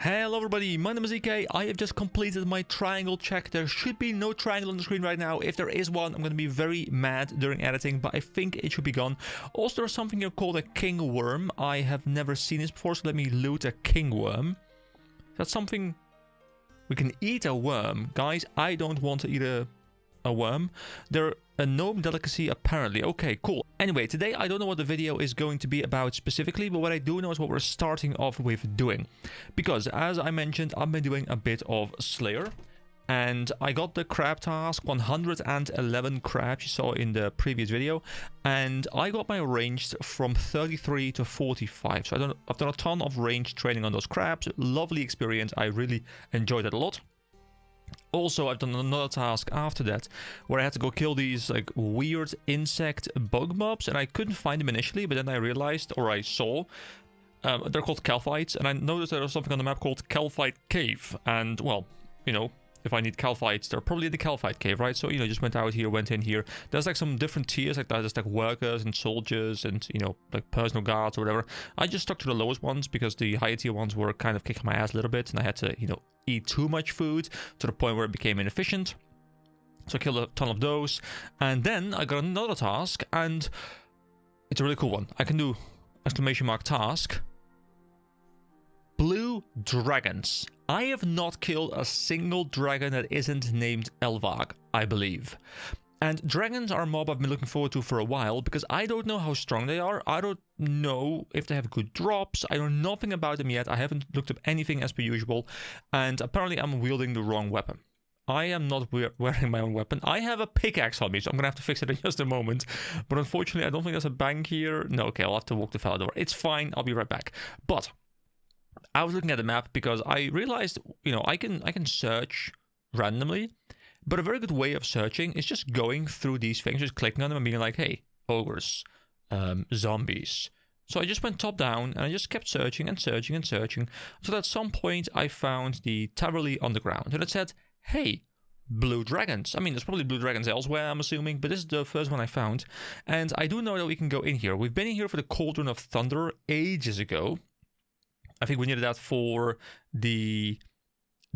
Hello everybody, my name is EK. I have just completed my triangle check. There should be no triangle on the screen right now. If there is one, I'm going to be very mad during editing, but I think it should be gone. Also, there's something here called a king worm. I have never seen this before, so let me loot a king worm. That's something... We can eat a worm. Guys, I don't want to eat a worm. They're a gnome delicacy apparently. Okay, cool. Anyway, today I don't know what the video is going to be about specifically, but what I do know is what we're starting off with doing. Because, as I mentioned, I've been doing a bit of Slayer. And I got the crab task, 111 crabs you saw in the previous video. And I got my ranged from 33 to 45. So I've done a ton of range training on those crabs. Lovely experience. I really enjoyed it a lot. Also, I've done another task after that where I had to go kill these like weird insect bug mobs, and I couldn't find them initially, but then I realized, or I saw, they're called Calphites, and I noticed there was something on the map called Calphite Cave, and well, you know, if I need Calphites, they're probably the Calphite Cave, right? So, you know, just went out here, went in here. There's like some different tiers like that. There's like workers and soldiers and, you know, like personal guards or whatever. I just stuck to the lowest ones because the higher tier ones were kind of kicking my ass a little bit, and I had to, you know, eat too much food to the point where it became inefficient. So I killed a ton of those. And then I got another task, and it's a really cool one. I can do exclamation mark task. Blue dragons. I have not killed a single dragon that isn't named Elvag, I believe. And dragons are a mob I've been looking forward to for a while because I don't know how strong they are. I don't know if they have good drops. I know nothing about them yet. I haven't looked up anything as per usual. And apparently I'm wielding the wrong weapon. I am not wearing my own weapon. I have a pickaxe on me, so I'm going to have to fix it in just a moment. But unfortunately, I don't think there's a bank here. No, okay, I'll have to walk the fella door. It's fine. I'll be right back. But I was looking at the map because I realized, you know, I can search randomly, but a very good way of searching is just going through these things, just clicking on them and being like, hey, ogres, zombies. So I just went top down and I just kept searching and searching and searching. So at some point I found the Taverley Underground, and it said, hey, blue dragons. I mean, there's probably blue dragons elsewhere, I'm assuming, but this is the first one I found. And I do know that we can go in here. We've been in here for the Cauldron of Thunder ages ago. I think we needed that for the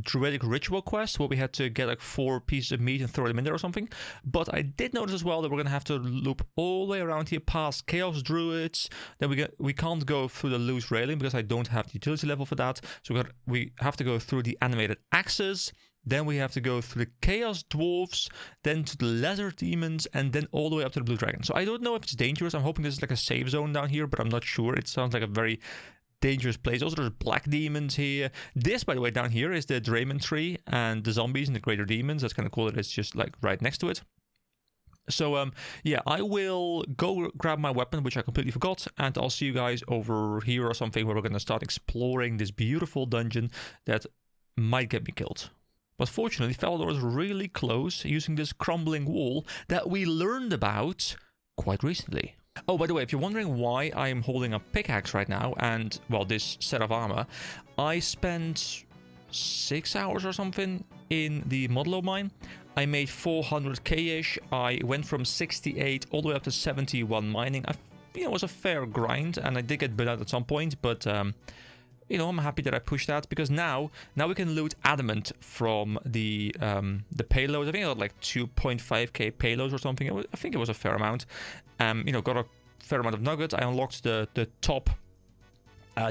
Druidic Ritual quest, where we had to get like 4 pieces of meat and throw them in there or something. But I did notice as well that we're going to have to loop all the way around here past Chaos Druids. Then we can't go through the loose railing because I don't have the utility level for that. So we have to go through the animated axes. Then we have to go through the Chaos Dwarves, then to the Lesser Demons, and then all the way up to the Blue Dragon. So I don't know if it's dangerous. I'm hoping this is like a safe zone down here, but I'm not sure. It sounds like a very dangerous place. Also, there's black demons here. This, by the way, down here is the Draymond tree and the zombies and the greater demons. That's kind of cool that it's just like right next to it. So, yeah, I will go grab my weapon, which I completely forgot, and I'll see you guys over here or something where we're going to start exploring this beautiful dungeon that might get me killed. But fortunately, Falador is really close using this crumbling wall that we learned about quite recently. Oh, by the way, if you're wondering why I am holding a pickaxe right now and, well, this set of armor, I spent 6 hours or something in the Modelo mine. I made 400k-ish. I went from 68 all the way up to 71 mining. It was a fair grind, and I did get burnt out at some point, but, you know, I'm happy that I pushed that, because now we can loot adamant from the payloads. I think I got like 2.5k payloads or something. I think it was a fair amount. You know, got a fair amount of nuggets. I unlocked the top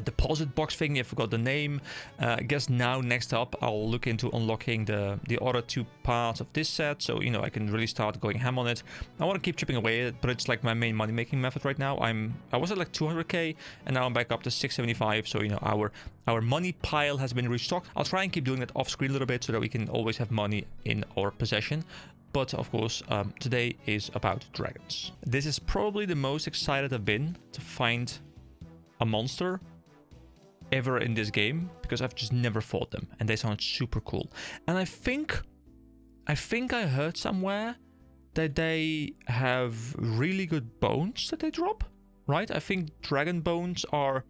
deposit box thing. I forgot the name. I guess now next up I'll look into unlocking the other 2 parts of this set, so, you know, I can really start going ham on it. I want to keep chipping away at it, but it's like my main money making method right now. I was at like 200k and now I'm back up to 675, so, you know, our money pile has been restocked. I'll try and keep doing that off screen a little bit so that we can always have money in our possession. But of course, today is about dragons. This is probably the most excited I've been to find a monster ever in this game, because I've just never fought them and they sound super cool. And I think I heard somewhere that they have really good bones that they drop, right? I think dragon bones are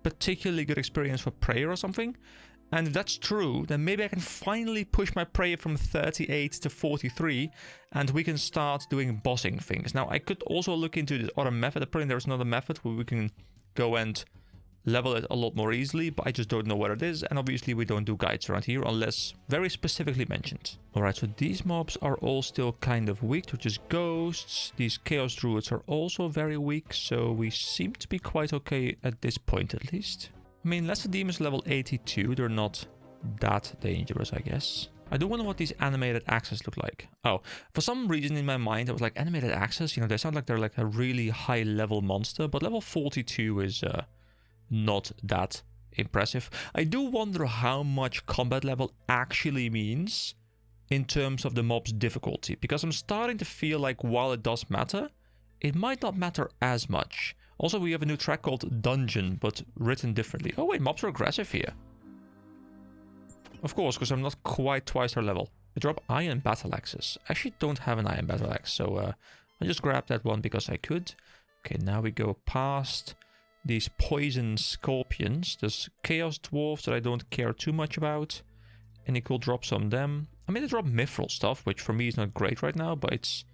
particularly good experience for prayer or something. And if that's true, then maybe I can finally push my prayer from 38 to 43 and we can start doing bossing things. Now, I could also look into this other method. Apparently there's another method where we can go and level it a lot more easily, but I just don't know where it is. And obviously we don't do guides around here unless very specifically mentioned. Alright, so these mobs are all still kind of weak. They're just ghosts. These chaos druids are also very weak, so we seem to be quite okay at this point at least. I mean, Lesser Demons level 82, they're not that dangerous, I guess. I do wonder what these animated axes look like. Oh, for some reason in my mind, I was like, animated axes, you know, they sound like they're like a really high level monster, but level 42 is not that impressive. I do wonder how much combat level actually means in terms of the mob's difficulty, because I'm starting to feel like while it does matter, it might not matter as much. Also, we have a new track called Dungeon, but written differently. Oh wait, mobs are aggressive here. Of course, because I'm not quite twice their level. I drop Iron Battle Axes. I actually don't have an Iron Battle Axe, so I just grabbed that one because I could. Okay, now we go past these Poison Scorpions. There's Chaos Dwarves that I don't care too much about. Any cool drops on them? I mean, they drop Mithril stuff, which for me is not great right now, but it's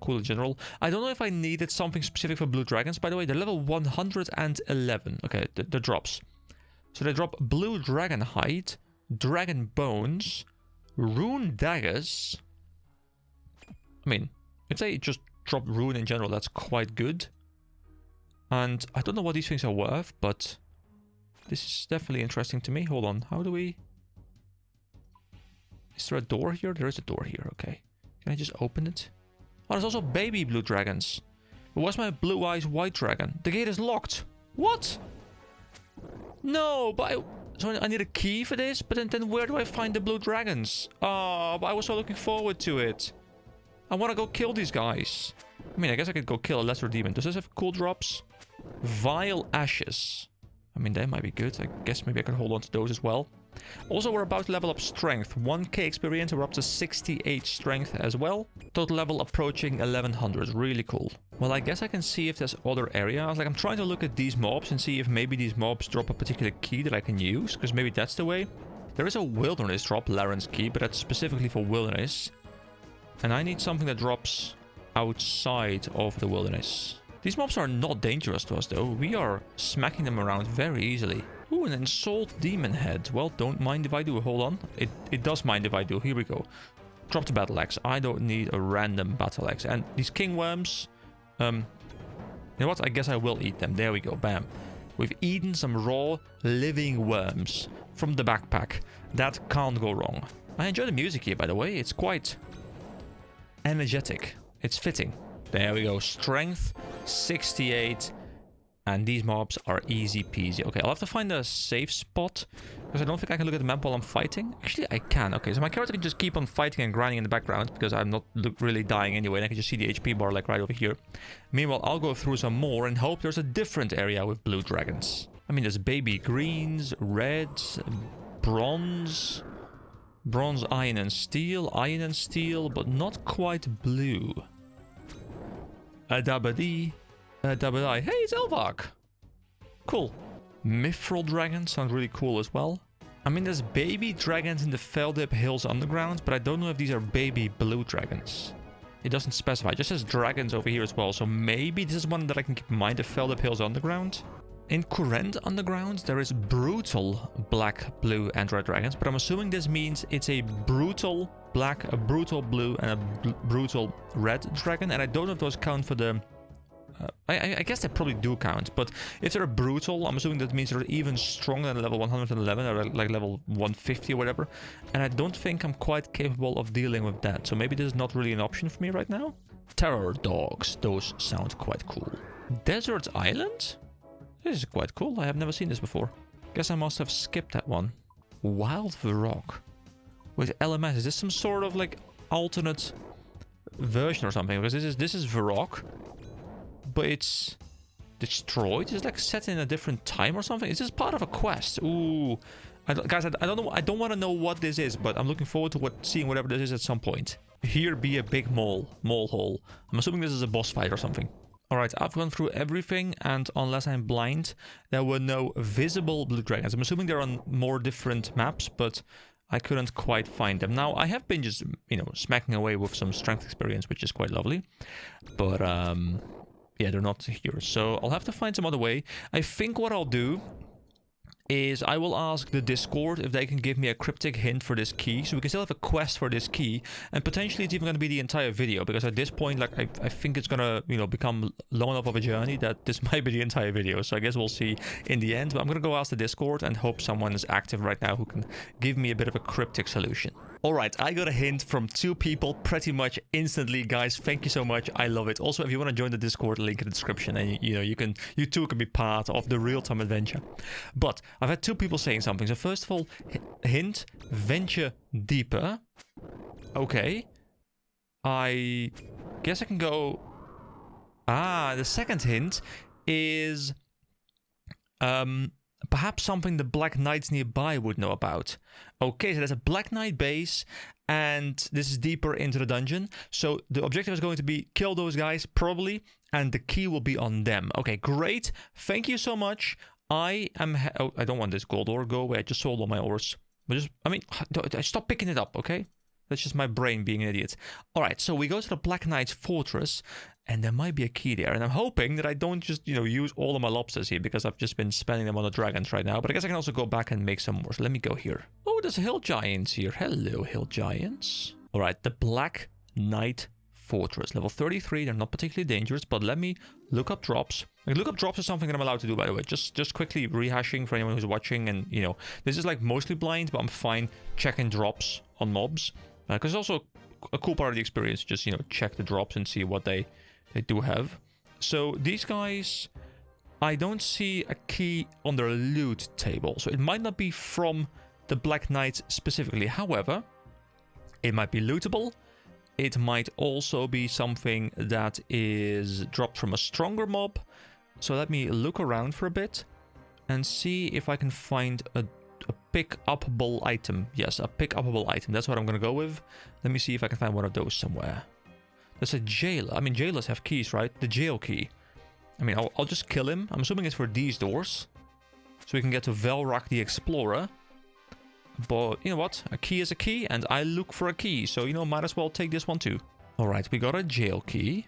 cool in general. I don't know if I needed something specific for Blue Dragons, by the way. They're level 111. Okay, the drops. So they drop Blue Dragon Hide, Dragon Bones, Rune Daggers. I mean, if they just drop Rune in general, that's quite good. And I don't know what these things are worth, but this is definitely interesting to me. Hold on, how do we... Is there a door here? There is a door here, okay. Can I just open it? Oh, there's also baby blue dragons. But where's my blue eyes white dragon? The gate is locked. What? No, but so I need a key for this? But then where do I find the blue dragons? Oh, but I was so looking forward to it. I want to go kill these guys. I mean, I guess I could go kill a lesser demon. Does this have cool drops? Vile Ashes. I mean, they might be good. I guess maybe I can hold on to those as well. Also, we're about to level up strength. 1k experience, we're up to 68 strength as well. Total level approaching 1100. Really cool. Well, I guess I can see if there's other areas. Like, I'm trying to look at these mobs and see if maybe these mobs drop a particular key that I can use. Because maybe that's the way. There is a wilderness drop, Laren's key, but that's specifically for wilderness. And I need something that drops outside of the wilderness. These mobs are not dangerous to us, though. We are smacking them around very easily. Ooh, an Ensouled Demon Head. Well, don't mind if I do. Hold on. It does mind if I do. Here we go. Drop the Battle Axe. I don't need a random Battle Axe. And these King Worms... you know what? I guess I will eat them. There we go. Bam. We've eaten some raw, living worms from the backpack. That can't go wrong. I enjoy the music here, by the way. It's quite energetic. It's fitting. There we go. Strength 68. And these mobs are easy peasy. Okay, I'll have to find a safe spot. Because I don't think I can look at the map while I'm fighting. Actually, I can. Okay, so my character can just keep on fighting and grinding in the background. Because I'm not really dying anyway. And I can just see the HP bar like right over here. Meanwhile, I'll go through some more and hope there's a different area with blue dragons. I mean, there's baby greens, reds, bronze. Bronze, iron and steel, but not quite blue. A dabba-dee. Dabba-die. Hey, it's Elvark! Cool. Mithril dragons sound really cool as well. I mean, there's baby dragons in the Feldip Hills Underground, but I don't know if these are baby blue dragons. It doesn't specify. It just says dragons over here as well, so maybe this is one that I can keep in mind, the Feldip Hills Underground. In Kourend Underground, there is brutal black, blue, and red dragons, but I'm assuming this means it's a brutal black, a brutal blue, and a brutal red dragon, and I don't know if those count for the... I guess they probably do count, but if they're brutal, I'm assuming that means they're even stronger than level 111 or like level 150 or whatever. And I don't think I'm quite capable of dealing with that, so maybe this is not really an option for me right now. Terror dogs, those sound quite cool. Desert Island? This is quite cool, I have never seen this before. Guess I must have skipped that one. Wild Varrock. With LMS, is this some sort of like alternate version or something? Because this is Varrock. But it's destroyed? Is it like set in a different time or something? Is this part of a quest? Ooh. Guys, I don't know. I don't want to know what this is, but I'm looking forward to seeing whatever this is at some point. Here be a big mole hole. I'm assuming this is a boss fight or something. Alright, I've gone through everything, and unless I'm blind, there were no visible blue dragons. I'm assuming they're on more different maps, but I couldn't quite find them. Now, I have been just, you know, smacking away with some strength experience, which is quite lovely. But, Yeah, they're not here. So I'll have to find some other way. I think what I'll do is I will ask the Discord if they can give me a cryptic hint for this key, so we can still have a quest for this key, and potentially it's even going to be the entire video, because at this point, like, I think it's going to, you know, become long enough of a journey that this might be the entire video, so I guess we'll see in the end. But I'm going to go ask the Discord and hope someone is active right now who can give me a bit of a cryptic solution. Alright, I got a hint from 2 people pretty much instantly, guys. Thank you so much. I love it. Also, if you want to join the Discord, link in the description, and you know, you too can be part of the real-time adventure. But I've had 2 people saying something. So first of all, hint, venture deeper. Okay. I guess I can go... Ah, the second hint is... perhaps something the Black Knights nearby would know about. Okay, so there's a Black Knight base, and this is deeper into the dungeon. So the objective is going to be kill those guys, probably, and the key will be on them. Okay, great. Thank you so much. I am... Oh, I don't want this gold ore. Go away. I just sold all my ores. But just... I mean, stop picking it up, okay? That's just my brain being an idiot. Alright, so we go to the Black Knight's fortress, and there might be a key there. And I'm hoping that I don't just, you know, use all of my lobsters here, because I've just been spending them on the dragons right now. But I guess I can also go back and make some more. So let me go here. Oh, there's hill giants here. Hello, hill giants. Alright, the Black Knight fortress. Level 33. They're not particularly dangerous, but let me look up drops. Like, look up drops is something that I'm allowed to do, by the way. Just quickly rehashing for anyone who's watching. And, you know, this is like mostly blind, but I'm fine checking drops on mobs. Because it's also a cool part of the experience. Just, you know, check the drops and see what they do have. So these guys, I don't see a key on their loot table. So it might not be from the Black Knights specifically. However, it might be lootable. It might also be something that is dropped from a stronger mob. So let me look around for a bit and see if I can find a pick-upable item. Yes, a pick-upable item. That's what I'm going to go with. Let me see if I can find one of those somewhere. There's a jailer. I mean, jailers have keys, right? The jail key. I mean, I'll just kill him. I'm assuming it's for these doors. So we can get to Velrak the Explorer. But, you know what? A key is a key, and I look for a key. So, you know, might as well take this one too. Alright, we got a jail key.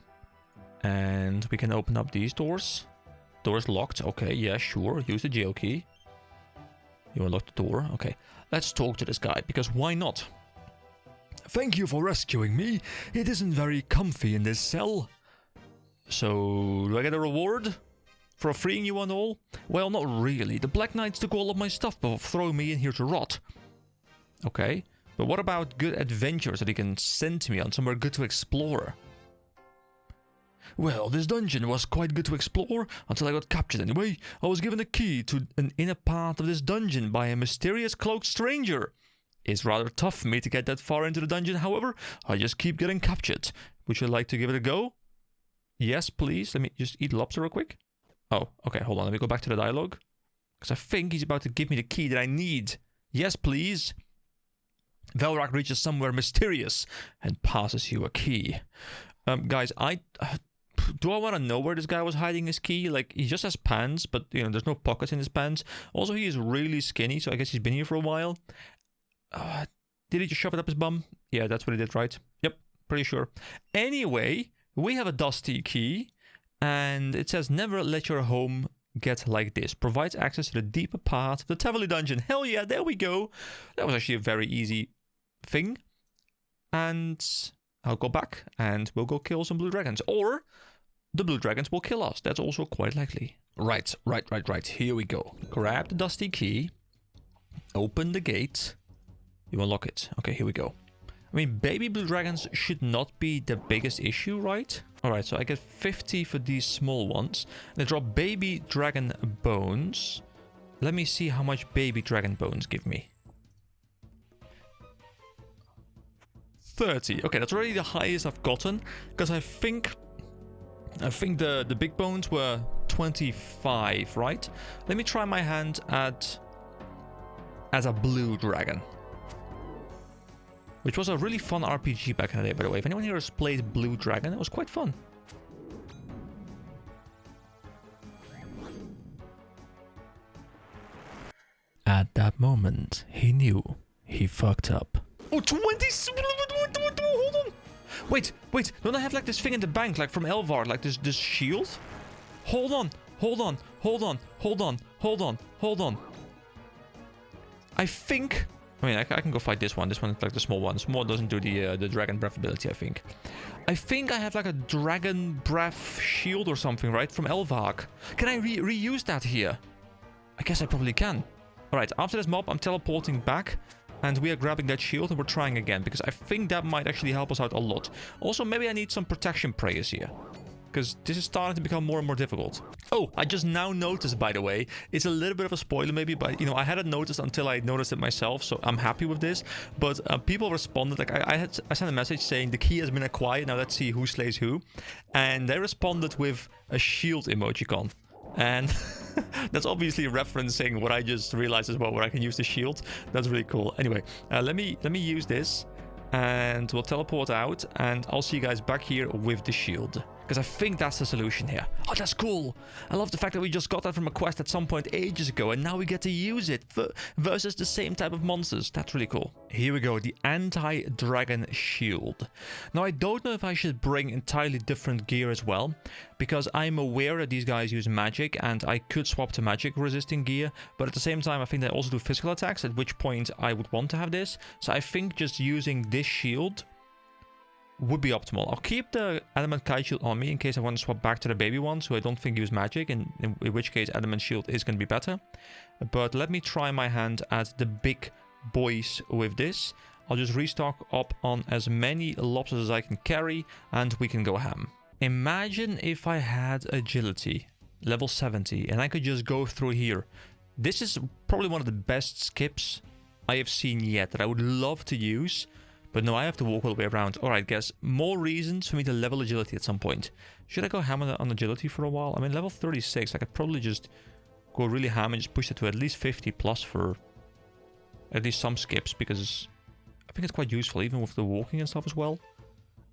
And we can open up these doors. Door's locked. Okay, yeah, sure. Use the jail key. You unlock the door. Okay, let's talk to this guy, because why not? Thank you for rescuing me. It isn't very comfy in this cell. So, do I get a reward for freeing you and all? Well, not really. The Black Knights took all of my stuff before throwing me in here to rot. Okay, but what about good adventures that he can send to me on, somewhere good to explore? Well, this dungeon was quite good to explore until I got captured anyway. I was given a key to an inner part of this dungeon by a mysterious cloaked stranger. It's rather tough for me to get that far into the dungeon, however. I just keep getting captured. Would you like to give it a go? Yes, please. Let me just eat lobster real quick. Oh, okay, hold on. Let me go back to the dialogue. Because I think he's about to give me the key that I need. Yes, please. Velrak reaches somewhere mysterious and passes you a key. Guys, do I want to know where this guy was hiding his key? Like, he just has pants, but, you know, there's no pockets in his pants. Also, he is really skinny, so I guess he's been here for a while. Did he just shove it up his bum? Yeah, that's what he did, right? Yep, pretty sure. Anyway, we have a dusty key, and it says, never let your home get like this. Provides access to the deeper part of the Tavoli dungeon. Hell yeah, there we go. That was actually a very easy thing. And I'll go back, and we'll go kill some blue dragons. Or the blue dragons will kill us. That's also quite likely. Right. Here we go. Grab the dusty key. Open the gate. You unlock it. Okay, here we go. I mean, baby blue dragons should not be the biggest issue, right? Alright, so I get 50 for these small ones. And I drop baby dragon bones. Let me see how much baby dragon bones give me. 30. Okay, that's already the highest I've gotten. Because I think the big bones were 25, right? Let me try my hand as a blue dragon. Which was a really fun RPG back in the day, by the way. If anyone here has played Blue Dragon, it was quite fun. At that moment, he knew he fucked up. Oh, 20! Hold on! Wait, don't I have like this thing in the bank, like from Elvar, like this shield? Hold on. I think... I mean, I can go fight this one. This one is like the small one. Small doesn't do the dragon breath ability, I think. I think I have like a dragon breath shield or something, right? From Elvar. Can I reuse that here? I guess I probably can. Alright, after this mob, I'm teleporting back. And we are grabbing that shield and we're trying again. Because I think that might actually help us out a lot. Also, maybe I need some protection prayers here. Because this is starting to become more and more difficult. Oh, I just now noticed, by the way, it's a little bit of a spoiler maybe, but, you know, I hadn't noticed until I noticed it myself, so I'm happy with this. But people responded, like, I sent a message saying the key has been acquired, now let's see who slays who. And they responded with a shield emoticon. And that's obviously referencing what I just realized as well, where I can use the shield. That's really cool. Anyway, let me use this, and we'll teleport out, and I'll see you guys back here with the shield. Because I think that's the solution here. Oh, that's cool. I love the fact that we just got that from a quest at some point ages ago, and now we get to use it versus the same type of monsters. That's really cool. Here we go, the anti-dragon shield. Now, I don't know if I should bring entirely different gear as well, because I'm aware that these guys use magic, and I could swap to magic resisting gear, but at the same time, I think they also do physical attacks, at which point I would want to have this. So I think just using this shield would be optimal. I'll keep the adamant kite shield on me in case I want to swap back to the baby ones who I don't think use magic, and in which case adamant shield is going to be better. But let me try my hand at the big boys with this. I'll just restock up on as many lobsters as I can carry, and we can go ham. Imagine if I had agility level 70 and I could just go through here. This is probably one of the best skips I have seen yet that I would love to use. But no, I have to walk all the way around. Alright, guys, more reasons for me to level agility at some point. Should I go ham on agility for a while? I mean, level 36, I could probably just go really ham and just push it to at least 50 plus for at least some skips, because I think it's quite useful, even with the walking and stuff as well.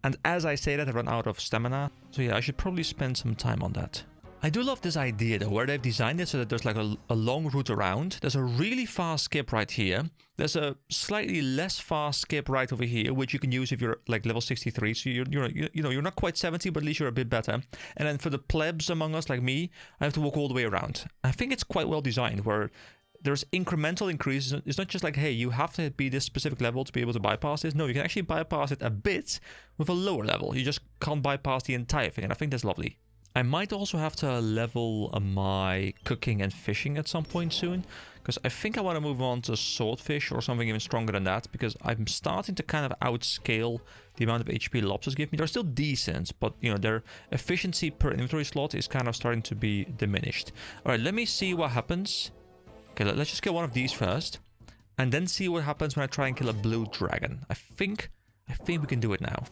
And as I say that, I run out of stamina. So yeah, I should probably spend some time on that. I do love this idea though, where they've designed it so that there's like a long route around. There's a really fast skip right here. There's a slightly less fast skip right over here, which you can use if you're like level 63. So you're not quite 70, but at least you're a bit better. And then for the plebs among us like me, I have to walk all the way around. I think it's quite well designed, where there's incremental increases. It's not just like, hey, you have to be this specific level to be able to bypass this. No, you can actually bypass it a bit with a lower level. You just can't bypass the entire thing, and I think that's lovely. I might also have to level my cooking and fishing at some point soon, because I think I want to move on to swordfish or something even stronger than that, because I'm starting to kind of outscale the amount of HP lobsters give me. They're still decent, but you know, their efficiency per inventory slot is kind of starting to be diminished. All right, let me see what happens. Okay, let's just kill one of these first, and then see what happens when I try and kill a blue dragon. I think we can do it now.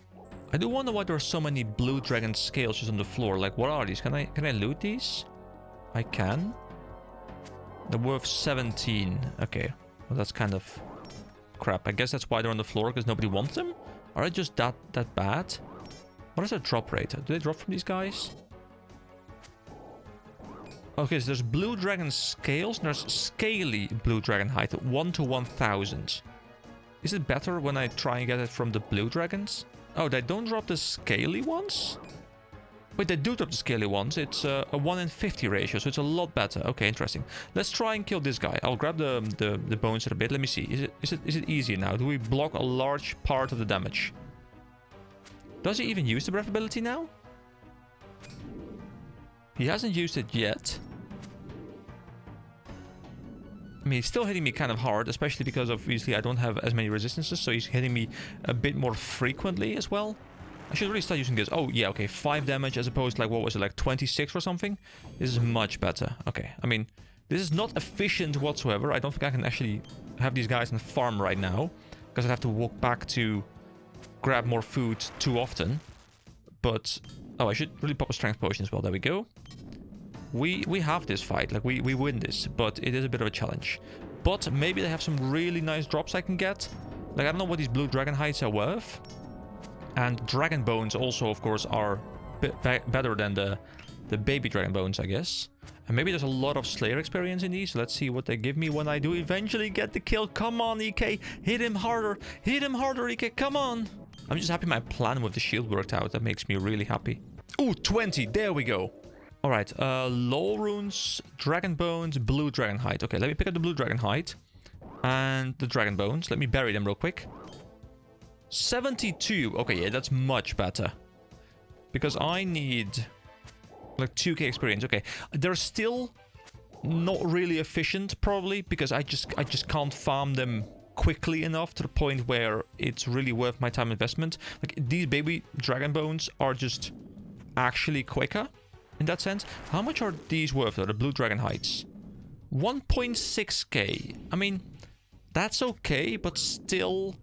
I do wonder why there are so many blue dragon scales just on the floor. Like, what are these? Can I loot these? I can. They're worth 17. Okay, well, that's kind of crap. I guess that's why they're on the floor, because nobody wants them. Are they just that bad? What is their drop rate? Do they drop from these guys? Okay, so there's blue dragon scales, and there's scaly blue dragon height, 1 to 1000. Is it better when I try and get it from the blue dragons? Oh, they don't drop the scaly ones? Wait, they do drop the scaly ones. It's a 1 in 50 ratio, so it's a lot better. Okay, interesting. Let's try and kill this guy. I'll grab the bones in a bit. Let me see. Is it easier now? Do we block a large part of the damage? Does he even use the breath ability now? He hasn't used it yet. I mean, he's still hitting me kind of hard, especially because obviously I don't have as many resistances, so he's hitting me a bit more frequently as well. I should really start using this. Oh, yeah, okay, 5 damage as opposed to, like, what was it, like 26 or something? This is much better. Okay, I mean, this is not efficient whatsoever. I don't think I can actually have these guys on the farm right now, because I'd have to walk back to grab more food too often. But, oh, I should really pop a strength potion as well. There we go. We have this fight, like we win this, but it is a bit of a challenge. But maybe they have some really nice drops I can get. Like, I don't know what these blue dragon hides are worth. And dragon bones also, of course, are better than the baby dragon bones, I guess. And maybe there's a lot of Slayer experience in these. Let's see what they give me when I do eventually get the kill. Come on, EK. Hit him harder. Hit him harder, EK. Come on. I'm just happy my plan with the shield worked out. That makes me really happy. Ooh, 20. There we go. All right. Law runes, dragon bones, blue dragon hide. Okay, let me pick up the blue dragon hide and the dragon bones. Let me bury them real quick. 72. Okay, yeah, that's much better. Because I need like 2k experience. Okay, they're still not really efficient probably because I just can't farm them quickly enough to the point where it's really worth my time investment. Like these baby dragon bones are just actually quicker in that sense. How much are these worth though, the blue dragon hides? 1.6k. I mean, that's okay, but still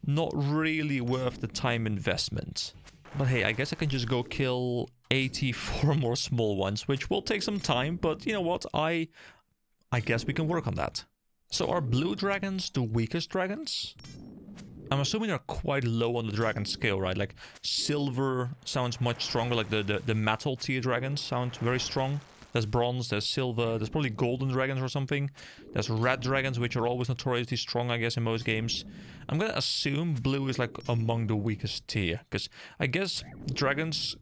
not really worth the time investment. But hey, I guess I can just go kill 84 more small ones, which will take some time, but you know what? I guess we can work on that. So are blue dragons the weakest dragons? I'm assuming they're quite low on the dragon scale, right? Like silver sounds much stronger, like the metal tier dragons sound very strong. There's bronze, there's silver, there's probably golden dragons or something. There's red dragons, which are always notoriously strong, I guess, in most games. I'm gonna assume blue is like among the weakest tier, because I guess dragons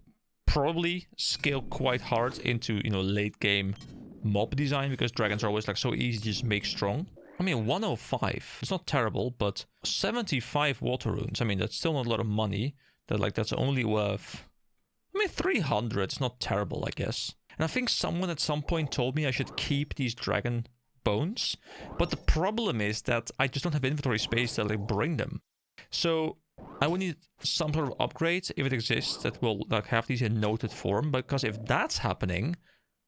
probably scale quite hard into, you know, late game mob design, because dragons are always like so easy to just make strong. I mean, 105, it's not terrible, but 75 water runes, I mean, that's still not a lot of money. That's only worth, I mean, 300, it's not terrible, I guess. And I think someone at some point told me I should keep these dragon bones, but the problem is that I just don't have inventory space to like bring them. So I would need some sort of upgrade, if it exists, that will like have these in noted form, because if that's happening,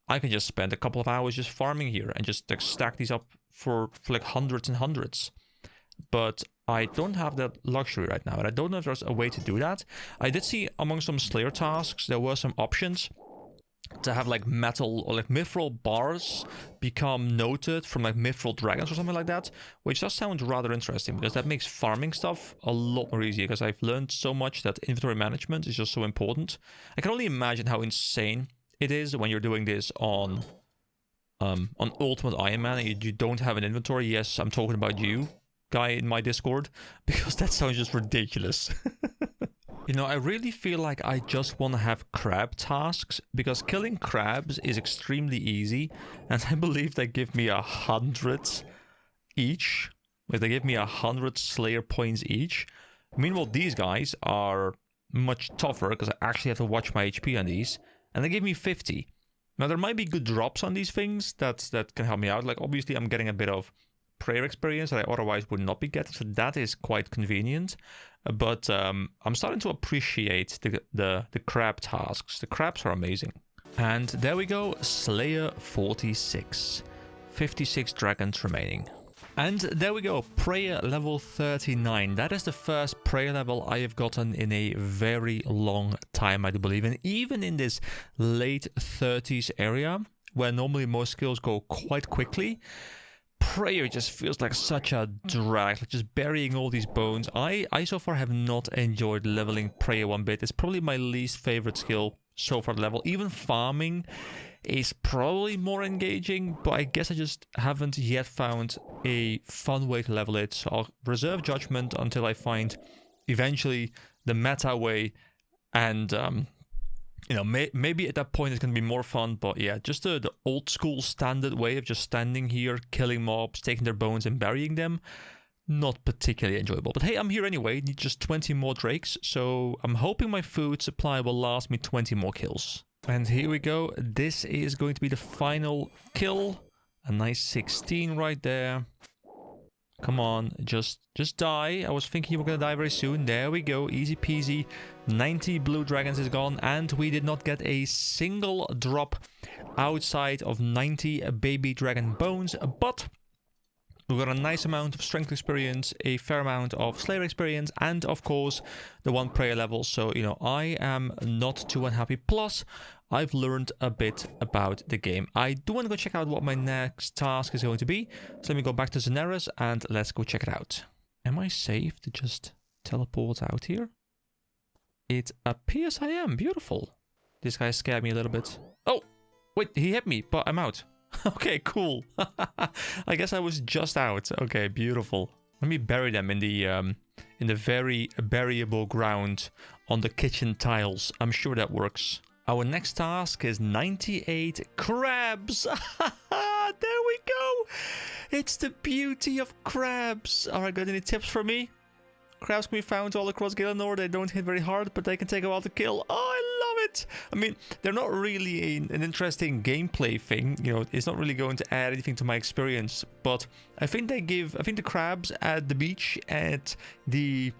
I can just spend a couple of hours just farming here and just like stack these up for like hundreds and hundreds. But I don't have that luxury right now, and I don't know if there's a way to do that. I did see among some Slayer tasks, there were some options to have like metal or like mithril bars become noted from like mithril dragons or something like that, which does sound rather interesting because that makes farming stuff a lot more easier, because I've learned so much that inventory management is just so important. I can only imagine how insane it is when you're doing this on Ultimate Iron Man and you don't have an inventory. Yes, I'm talking about you, guy in my Discord, because that sounds just ridiculous. You know, I really feel like I just want to have crab tasks, because killing crabs is extremely easy, and I believe they give me 100 each. Like, they give me 100 Slayer points each. Meanwhile, these guys are much tougher, because I actually have to watch my HP on these, and they give me 50. Now, there might be good drops on these things that can help me out. Like, obviously, I'm getting a bit of prayer experience that I otherwise would not be getting, so that is quite convenient. But I'm starting to appreciate the crab tasks. The crabs are amazing. And there we go, Slayer 46. 56 dragons remaining. And there we go, prayer level 39. That is the first prayer level I have gotten in a very long time, I do believe. And even in this late 30s area, where normally most skills go quite quickly, prayer just feels like such a drag, like just burying all these bones. I so far have not enjoyed leveling prayer one bit. It's probably my least favorite skill so far to level. Even farming is probably more engaging, but I guess I just haven't yet found a fun way to level it. So I'll reserve judgment until I find eventually the meta way, and you know, maybe at that point it's going to be more fun, but yeah, just the old school standard way of just standing here, killing mobs, taking their bones and burying them, not particularly enjoyable. But hey, I'm here anyway, need just 20 more drakes, so I'm hoping my food supply will last me 20 more kills. And here we go, this is going to be the final kill, a nice 16 right there. Come on, just die. I was thinking you were gonna die very soon. There we go, easy peasy. 90 blue dragons is gone, and we did not get a single drop outside of 90 baby dragon bones, but we got a nice amount of strength experience, a fair amount of Slayer experience, and of course the one prayer level. So, you know, I am not too unhappy. Plus, I've learned a bit about the game. I do want to go check out what my next task is going to be. So let me go back to Daenerys and let's go check it out. Am I safe to just teleport out here? It appears I am. Beautiful. This guy scared me a little bit. Oh, wait, he hit me, but I'm out. Okay, cool. I guess I was just out. Okay, beautiful. Let me bury them in the very buryable ground on the kitchen tiles. I'm sure that works. Our next task is 98 crabs. There we go. It's the beauty of crabs. All right, got any tips for me? Crabs can be found all across Gielinor. They don't hit very hard, but they can take a while to kill. Oh, I love it. I mean, they're not really an interesting gameplay thing. You know, it's not really going to add anything to my experience. But I think the crabs at the beach at the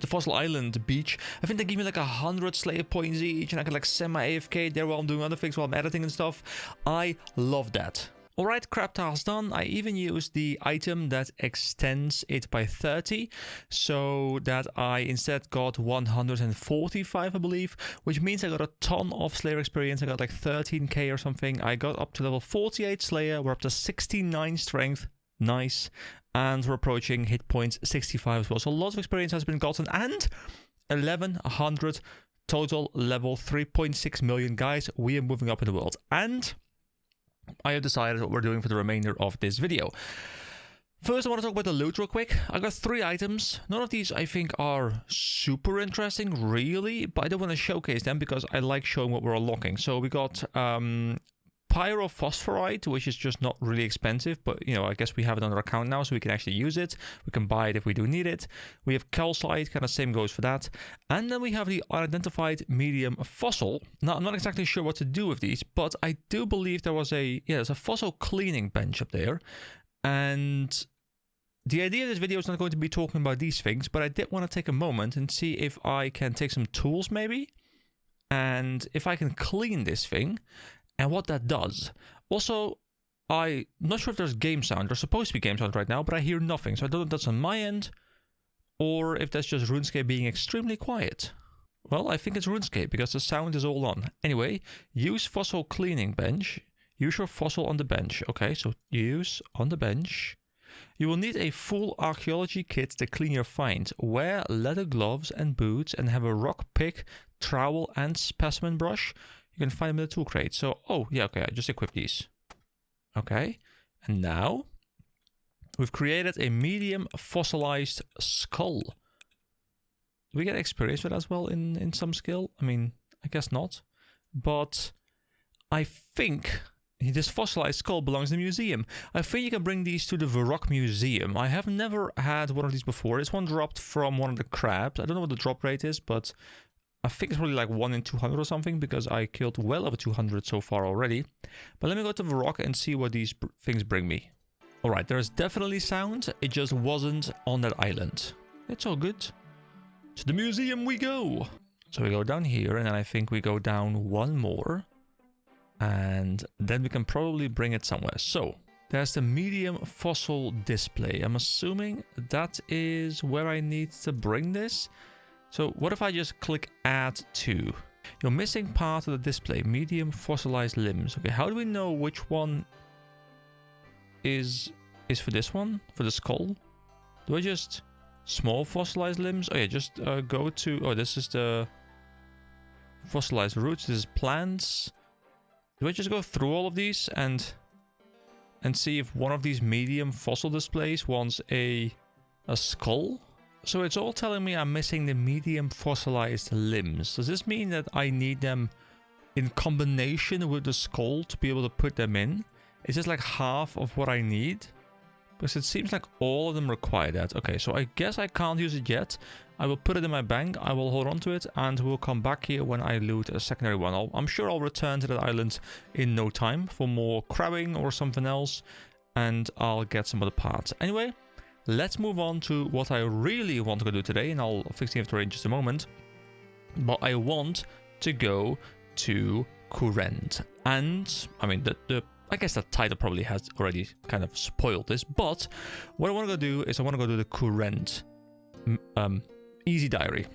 Fossil Island beach, I think they give me like 100 Slayer points each, and I can like semi-AFK there while I'm doing other things, while I'm editing and stuff. I love that. Alright, crab task done. I even used the item that extends it by 30, so that I instead got 145, I believe, which means I got a ton of Slayer experience. I got like 13k or something. I got up to level 48 Slayer. We're up to 69 strength. Nice. And we're approaching hit points 65 as well. So lots of experience has been gotten, and 1100 total level 3.6 million, guys. We are moving up in the world, and I have decided what we're doing for the remainder of this video. First, I want to talk about the loot real quick. I got 3 items. None of these I think are super interesting, really, but I don't want to showcase them because I like showing what we're unlocking. So we got pyrophosphorite, which is just not really expensive, but you know, I guess we have it on our account now, so we can actually use it. We can buy it if we do need it. We have calcite, kind of same goes for that. And then we have the unidentified medium fossil. Now, I'm not exactly sure what to do with these, but I do believe there was there's a fossil cleaning bench up there. And the idea of this video is not going to be talking about these things, but I did want to take a moment and see if I can take some tools maybe, and if I can clean this thing, and what that does. Also, I'm not sure if there's game sound. There's supposed to be game sound right now, but I hear nothing. So I don't know if that's on my end, or if that's just RuneScape being extremely quiet. Well, I think it's RuneScape, because the sound is all on. Anyway, use fossil cleaning bench. Use your fossil on the bench. Okay, so use on the bench. You will need a full archaeology kit to clean your finds. Wear leather gloves and boots, and have a rock pick, trowel, and specimen brush. You can find them in the tool crate. So, oh, yeah, okay, I just equipped these. Okay, and now we've created a medium fossilized skull. Do we get experience with that as well in some skill? I mean, I guess not. But I think this fossilized skull belongs in the museum. I think you can bring these to the Varrock Museum. I have never had one of these before. This one dropped from one of the crabs. I don't know what the drop rate is, but I think it's probably like 1 in 200 or something, because I killed well over 200 so far already. But let me go to Varrock and see what these things bring me. Alright, there's definitely sound. It just wasn't on that island. It's all good. To the museum we go. So we go down here, and then I think we go down one more. And then we can probably bring it somewhere. So there's the medium fossil display. I'm assuming that is where I need to bring this. So what if I just click add to? You're missing part of the display, medium fossilized limbs. Okay, how do we know which one is for this one, for the skull? Do I just small fossilized limbs? Oh yeah, just go to, oh, this is the fossilized roots, this is plants. Do I just go through all of these and see if one of these medium fossil displays wants a skull? So it's all telling me I'm missing the medium fossilized limbs. Does this mean that I need them in combination with the skull to be able to put them in? Is this like half of what I need? Because it seems like all of them require that. Okay, so I guess I can't use it yet. I will put it in my bank, I will hold on to it, and we'll come back here when I loot a secondary one. I'm sure I'll return to that island in no time for more crabbing or something else, and I'll get some other parts. Anyway, let's move on to what I really want to go do today, and I'll fix the inventory in just a moment. But I want to go to Kourend. And, I mean, I guess that title probably has already kind of spoiled this, but what I want to go do is I want to go do the Kourend easy diary.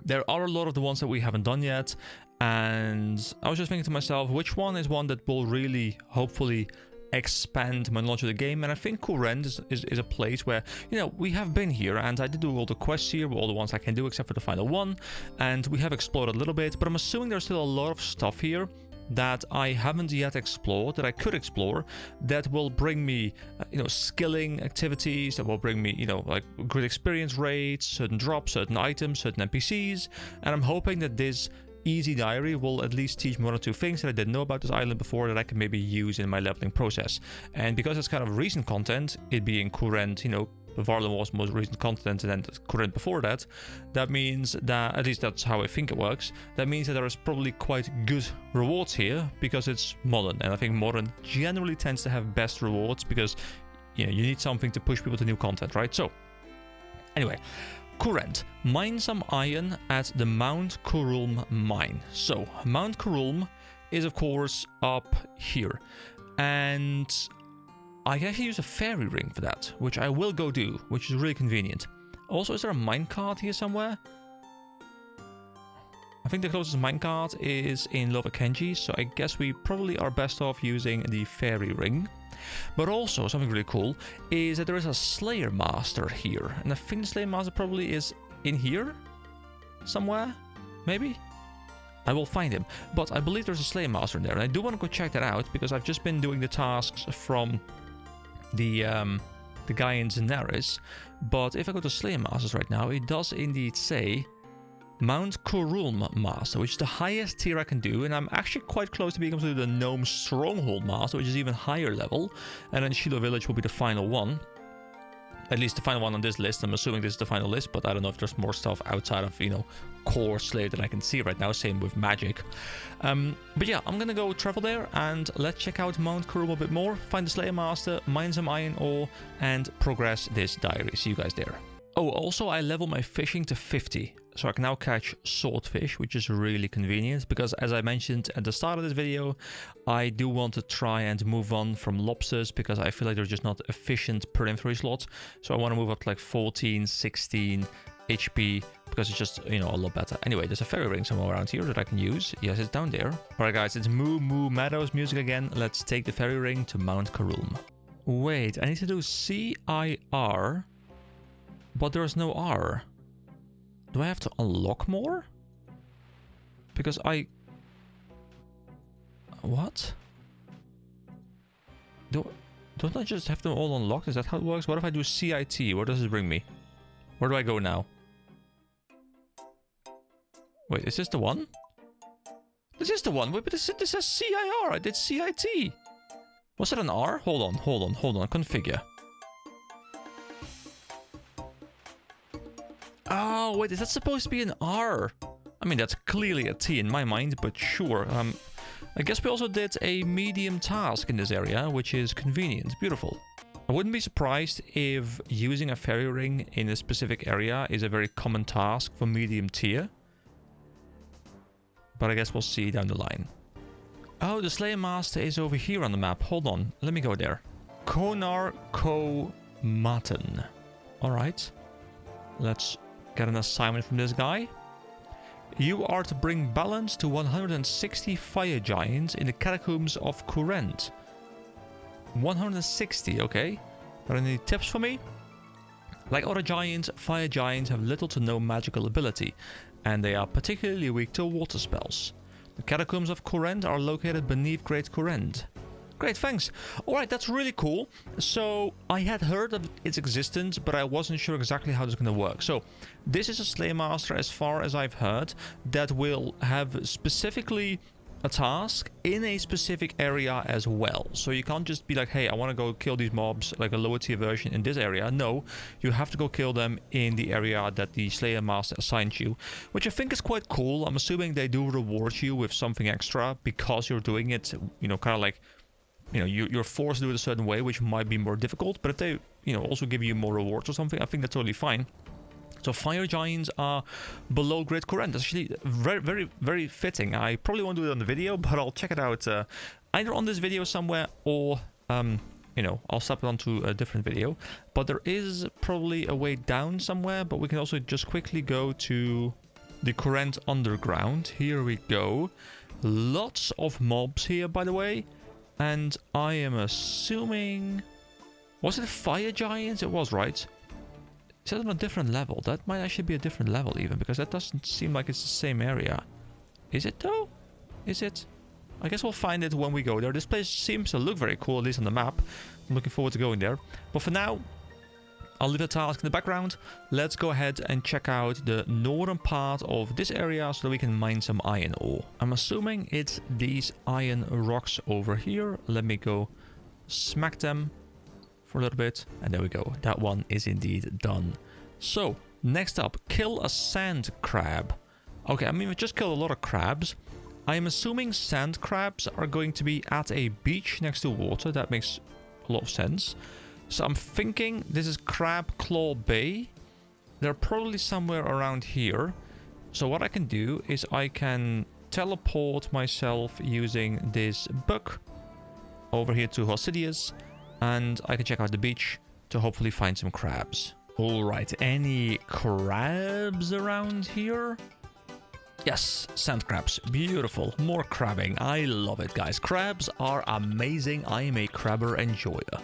There are a lot of the ones that we haven't done yet, and I was just thinking to myself, which one is one that will really, hopefully, expand my knowledge of the game. And I think Kourend is a place where, you know, we have been here, and I did do all the quests here, all the ones I can do except for the final one, and we have explored a little bit, but I'm assuming there's still a lot of stuff here that I haven't yet explored, that I could explore, that will bring me, skilling activities, that will bring me, like good experience rates, certain drops, certain items, certain NPCs, and I'm hoping that this easy diary will at least teach me one or two things that I didn't know about this island before that I can maybe use in my leveling process. And because it's kind of recent content, it being Kourend, Varlin was most recent content and then Kourend before that, that means that, at least that's how I think it works, that means that there is probably quite good rewards here because it's modern, and I think modern generally tends to have best rewards because you need something to push people to new content, right? So anyway, Kourend, mine some iron at the Mount Kourend mine. So Mount Kourend is of course up here, and I can actually use a fairy ring for that, which I will go do, which is really convenient. Also, is there a minecart here somewhere? I think the closest minecart is in Lova Kenji, so I guess we probably are best off using the fairy ring. But also, something really cool is that there is a Slayer Master here, and I think the Slayer Master probably is in here somewhere, maybe? I will find him, but I believe there's a Slayer Master in there, and I do want to go check that out because I've just been doing the tasks from the guy in Diaries. But if I go to Slayer Masters right now, it does indeed say Mount Kourend Master, which is the highest tier I can do, and I'm actually quite close to being able to do the Gnome Stronghold Master, which is even higher level, and then Shiloh Village will be the final one. At least the final one on this list. I'm assuming this is the final list, but I don't know if there's more stuff outside of, core Slayer that I can see right now. Same with magic. But yeah, I'm gonna go travel there and let's check out Mount Kourend a bit more, find the Slayer Master, mine some iron ore, and progress this diary. See you guys there. Oh, also I level my fishing to 50, so I can now catch swordfish, which is really convenient because, as I mentioned at the start of this video, I do want to try and move on from lobsters because I feel like they're just not efficient per inventory slot. So I want to move up to like 14, 16 HP because it's just, a lot better. Anyway, there's a fairy ring somewhere around here that I can use. Yes, it's down there. Alright guys, it's Moo Moo Meadows music again. Let's take the fairy ring to Mount Kourend. Wait, I need to do CIR. But there's no R. Do I have to unlock more? Because what? Don't I just have them all unlocked? Is that how it works? What if I do CIT? Where does it bring me? Where do I go now? Wait, is this the one? This is the one. Wait, but this says CIR. I did CIT. Was it an R? Hold on. Configure. Oh, wait, is that supposed to be an R? I mean, that's clearly a T in my mind, but sure. I guess we also did a medium task in this area, which is convenient. Beautiful. I wouldn't be surprised if using a fairy ring in a specific area is a very common task for medium tier. But I guess we'll see down the line. Oh, the Slayer Master is over here on the map. Hold on, let me go there. Konar Ko Matan. Alright. Let's get an assignment from this guy. You are to bring balance to 160 fire giants in the catacombs of Kourend. 160, okay. Are there any tips for me? Like other giants, fire giants have little to no magical ability, and they are particularly weak to water spells. The catacombs of Kourend are located beneath Great Kourend. Great, thanks. Alright, that's really cool. So, I had heard of its existence, but I wasn't sure exactly how this is going to work. So, this is a Slayer Master, as far as I've heard, that will have specifically a task in a specific area as well. So you can't just be like, hey, I want to go kill these mobs, like a lower tier version in this area. No, you have to go kill them in the area that the Slayer Master assigned you, which I think is quite cool. I'm assuming they do reward you with something extra because you're doing it, kind of like, you're forced to do it a certain way, which might be more difficult. But if they, also give you more rewards or something, I think that's totally fine. So fire giants are below Great Kourend. That's actually very, very, very fitting. I probably won't do it on the video, but I'll check it out either on this video somewhere or, I'll step it onto a different video. But there is probably a way down somewhere, but we can also just quickly go to the Kourend Underground. Here we go. Lots of mobs here, by the way. And I am assuming... Was it fire giants? It was, right? Is that on a different level? That might actually be a different level even, because that doesn't seem like it's the same area. Is it though? Is it? I guess we'll find it when we go there. This place seems to look very cool, at least on the map. I'm looking forward to going there. But for now, I'll leave the task in the background. Let's go ahead and check out the northern part of this area so that we can mine some iron ore. I'm assuming it's these iron rocks over here. Let me go smack them for a little bit. And there we go. That one is indeed done. So, next up, kill a sand crab. Okay, I mean, we just killed a lot of crabs. I'm assuming sand crabs are going to be at a beach next to water. That makes a lot of sense. So I'm thinking this is Crab Claw Bay. They're probably somewhere around here. So what I can do is I can teleport myself using this book over here to Hosidius. And I can check out the beach to hopefully find some crabs. Alright, any crabs around here? Yes, sand crabs. Beautiful. More crabbing. I love it, guys. Crabs are amazing. I am a crabber enjoyer.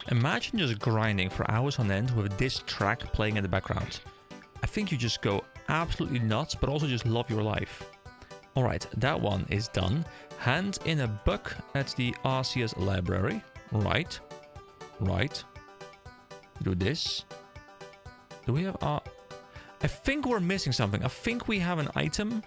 Imagine just grinding for hours on end with this track playing in the background. I think you just go absolutely nuts, but also just love your life. Alright, that one is done. Hand in a book at the RCS library. Right. Do this. Do we have our... I think we're missing something. I think we have an item.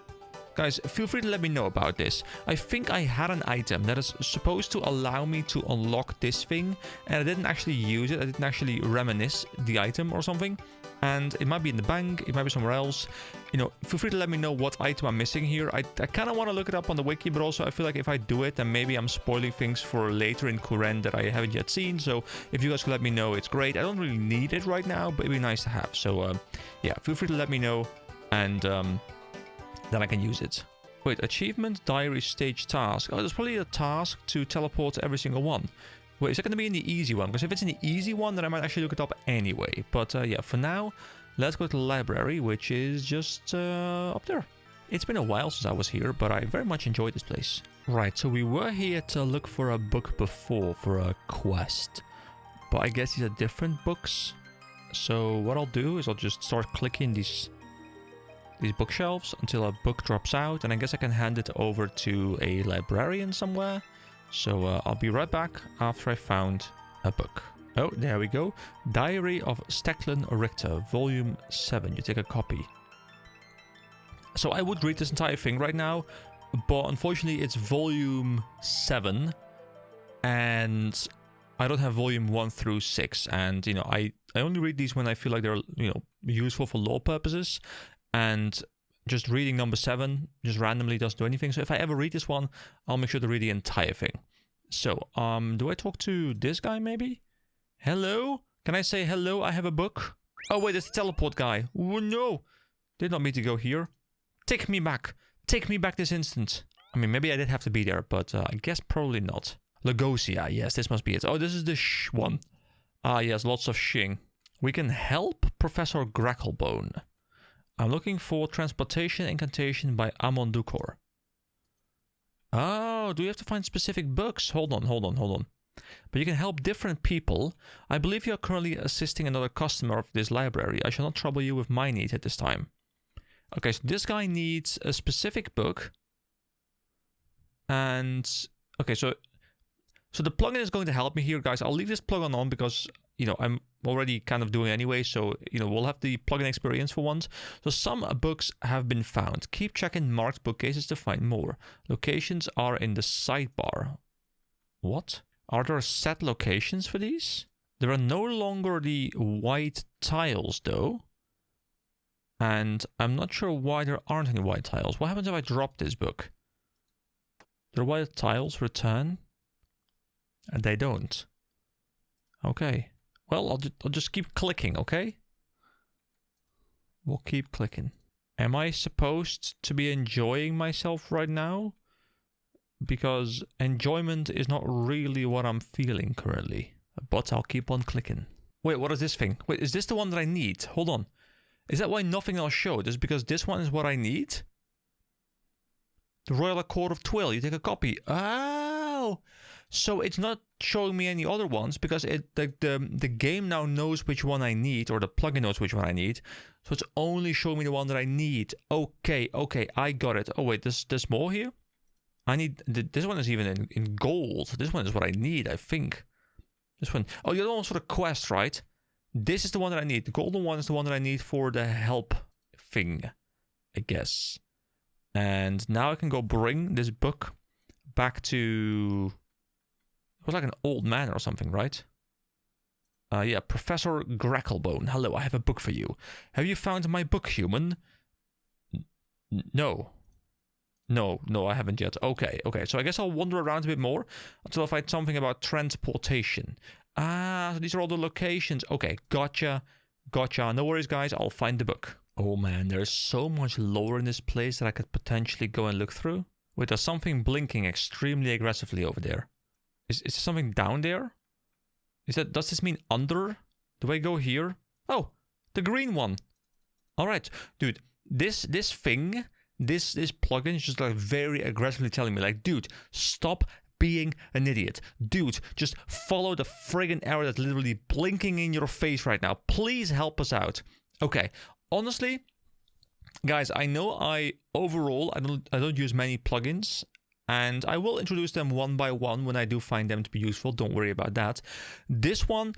Guys, feel free to let me know about this. I think I had an item that is supposed to allow me to unlock this thing, and I didn't actually use it. I didn't actually reminisce the item or something. And it might be in the bank, it might be somewhere else. You know, feel free to let me know what item I'm missing here. I kind of want to look it up on the wiki, but also I feel like if I do it, then maybe I'm spoiling things for later in Kourend that I haven't yet seen. So if you guys could let me know, it's great. I don't really need it right now, but it'd be nice to have. So yeah, feel free to let me know, and then I can use it. Wait, achievement, diary, stage, task. Oh, there's probably a task to teleport every single one. Wait, is it going to be in the easy one? Because if it's in the easy one, then I might actually look it up anyway. But yeah, for now, let's go to the library, which is just up there. It's been a while since I was here, but I very much enjoyed this place. Right, so we were here to look for a book before, for a quest. But I guess these are different books. So what I'll do is I'll just start clicking these bookshelves until a book drops out. And I guess I can hand it over to a librarian somewhere. So I'll be right back after I found a book. Oh, there we go. Diary of Stecklen Richter, Volume 7. You take a copy. So I would read this entire thing right now, but unfortunately it's Volume 7. And I don't have Volume 1 through 6. And, you know, I only read these when I feel like they're, you know, useful for lore purposes. And just reading number 7 just randomly doesn't do anything. So if I ever read this one, I'll make sure to read the entire thing. So, do I talk to this guy maybe? Hello? Can I say hello? I have a book. Oh wait, it's the teleport guy. Oh no! Did not mean to go here. Take me back. Take me back this instant. I mean, maybe I did have to be there, but I guess probably not. Legosia, yes, this must be it. Oh, this is the sh one. Ah, yes, lots of shing. We can help Professor Gracklebone. I'm looking for transportation incantation by Amondukor. Oh, do you have to find specific books? Hold on. But you can help different people. I believe you are currently assisting another customer of this library. I shall not trouble you with my need at this time. Okay, so this guy needs a specific book. And okay, so the plugin is going to help me here, guys. I'll leave this plugin on because, you know, I'm already kind of doing it anyway, so, you know, we'll have the plugin experience for once. So some books have been found. Keep checking marked bookcases to find more. Locations are in the sidebar. What? Are there set locations for these? There are no longer the white tiles, though. And I'm not sure why there aren't any white tiles. What happens if I drop this book? There are white tiles, return. And they don't. Okay. Well, I'll just keep clicking, okay? We'll keep clicking. Am I supposed to be enjoying myself right now? Because enjoyment is not really what I'm feeling currently. But I'll keep on clicking. Wait, what is this thing? Wait, is this the one that I need? Hold on. Is that why nothing else showed? Is it because this one is what I need? The Royal Accord of Twill. You take a copy. Oh! So it's not showing me any other ones because the game now knows which one I need, or the plugin knows which one I need. So it's only showing me the one that I need. Okay, I got it. Oh wait, there's more here? I need... This one is even in gold. This one is what I need, I think. This one... Oh, the other one's for the quest, right? This is the one that I need. The golden one is the one that I need for the help thing, I guess. And now I can go bring this book back to... It was like an old man or something, right? Yeah, Professor Gracklebone. Hello, I have a book for you. Have you found my book, human? No. No, I haven't yet. Okay. So I guess I'll wander around a bit more until I find something about transportation. Ah, so these are all the locations. Okay, gotcha. No worries, guys. I'll find the book. Oh, man, there's so much lore in this place that I could potentially go and look through. Wait, there's something blinking extremely aggressively over there. Is there something down there? Does this mean under? Do I go here? Oh, the green one. All right, dude, this thing, this plugin is just like very aggressively telling me, like, dude, stop being an idiot. Dude, just follow the friggin' arrow that's literally blinking in your face right now. Please help us out. Okay, honestly, guys, I know I don't use many plugins. And I will introduce them one by one when I do find them to be useful. Don't worry about that. This one,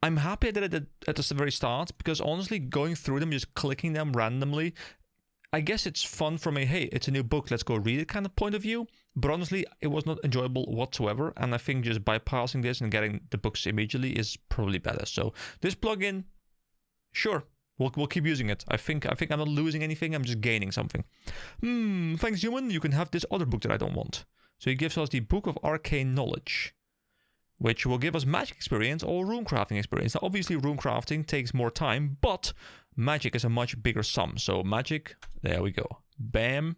I'm happy I did it at the very start, because honestly, going through them, just clicking them randomly, I guess it's fun from a, hey, it's a new book, let's go read it kind of point of view. But honestly, it was not enjoyable whatsoever. And I think just bypassing this and getting the books immediately is probably better. So this plugin, sure. We'll keep using it. I think I'm not losing anything. I'm just gaining something. Thanks, human. You can have this other book that I don't want. So he gives us the Book of Arcane Knowledge, which will give us magic experience or rune crafting experience. Now, obviously, rune crafting takes more time, but magic is a much bigger sum. So magic, there we go. Bam.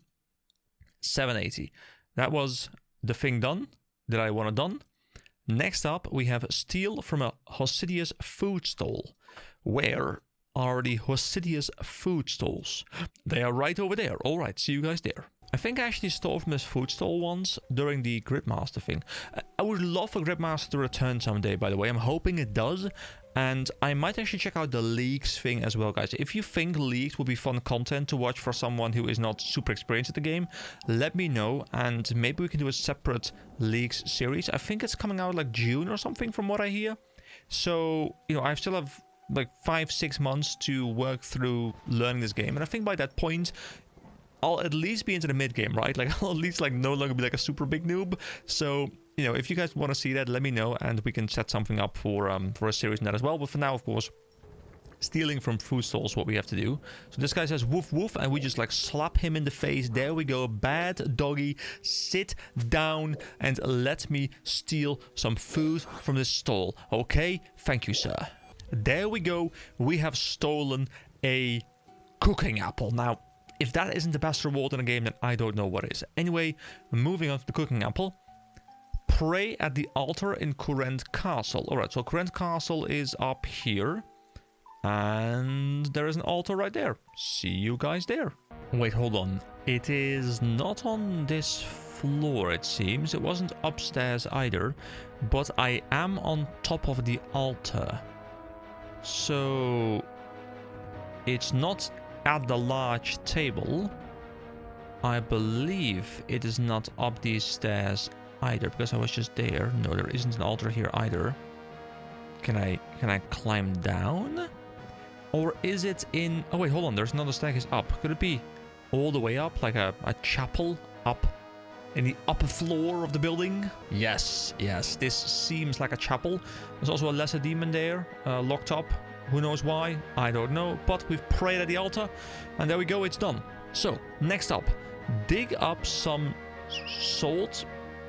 780. That was the thing done that I wanted done. Next up, we have steal from a Hosidious food stall. Where are the Hosidious food stalls? They are right over there. All right, see you guys there. I think I actually stole from this food stall once during the Gridmaster thing. I would love for Gridmaster to return someday, by the way. I'm hoping it does. And I might actually check out the leagues thing as well, guys. If you think leagues will be fun content to watch for someone who is not super experienced at the game, let me know. And maybe we can do a separate leagues series. I think it's coming out like June or something from what I hear. So, you know, I still have like 5-6 months to work through learning this game, and I think by that point I'll at least be into the mid game, right? Like I'll at least like no longer be like a super big noob. So, you know, if you guys want to see that, let me know and we can set something up for a series in that as well. But for now, of course, stealing from food stalls what we have to do. So this guy says woof woof, and we just like slap him in the face. There we go. Bad doggy, sit down and let me steal some food from this stall. Okay, thank you, sir. There we go. We have stolen a cooking apple. Now, if that isn't the best reward in a game, then I don't know what is. Anyway, moving on to the cooking apple. Pray at the altar in Kourend Castle. Alright, so Kourend Castle is up here. And there is an altar right there. See you guys there. Wait, hold on. It is not on this floor, it seems. It wasn't upstairs either. But I am on top of the altar. So it's not at the large table. I believe it is not up these stairs either, because I was just there. No, there isn't an altar here either. Can I climb down? Or is it in... Oh wait, hold on, there's another staircase up. Could it be all the way up, like a chapel up in the upper floor of the building? Yes, this seems like a chapel. There's also a lesser demon there, locked up. Who knows why? I don't know. But we've prayed at the altar, and there we go, it's done. So, next up, dig up some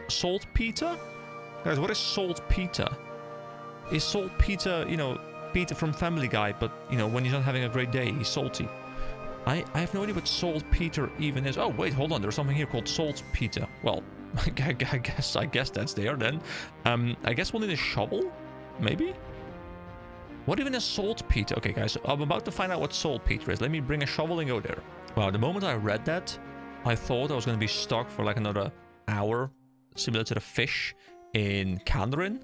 saltpeter? Guys, what is saltpeter? Is saltpeter, you know, Peter from Family Guy, but, you know, when he's not having a great day, he's salty. I have no idea what saltpeter even is. Oh, wait, hold on. There's something here called saltpeter. Well, I guess that's there then. I guess we'll need a shovel? Maybe? What even is saltpeter? Okay, guys, I'm about to find out what saltpeter is. Let me bring a shovel and go there. Wow, the moment I read that, I thought I was going to be stuck for like another hour, similar to the fish in Kandarin,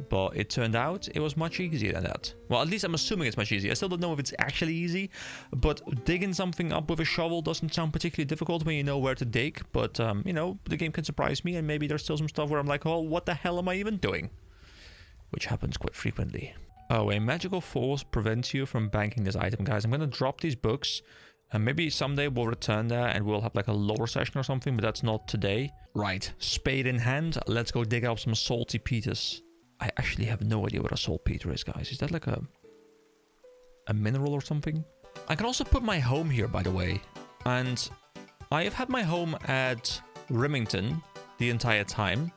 But it turned out it was much easier than that. Well, at least I'm assuming it's much easier. I still don't know if it's actually easy, but digging something up with a shovel doesn't sound particularly difficult when you know where to dig. But, you know, the game can surprise me, and maybe there's still some stuff where I'm like, oh, what the hell am I even doing? Which happens quite frequently. Oh, a magical force prevents you from banking this item, guys. I'm going to drop these books, and maybe someday we'll return there and we'll have like a lore session or something, but that's not today. Right, spade in hand, let's go dig up some salty peters. I actually have no idea what a saltpeter is, guys. Is that like a mineral or something? I can also put my home here, by the way. And I have had my home at Remington the entire time.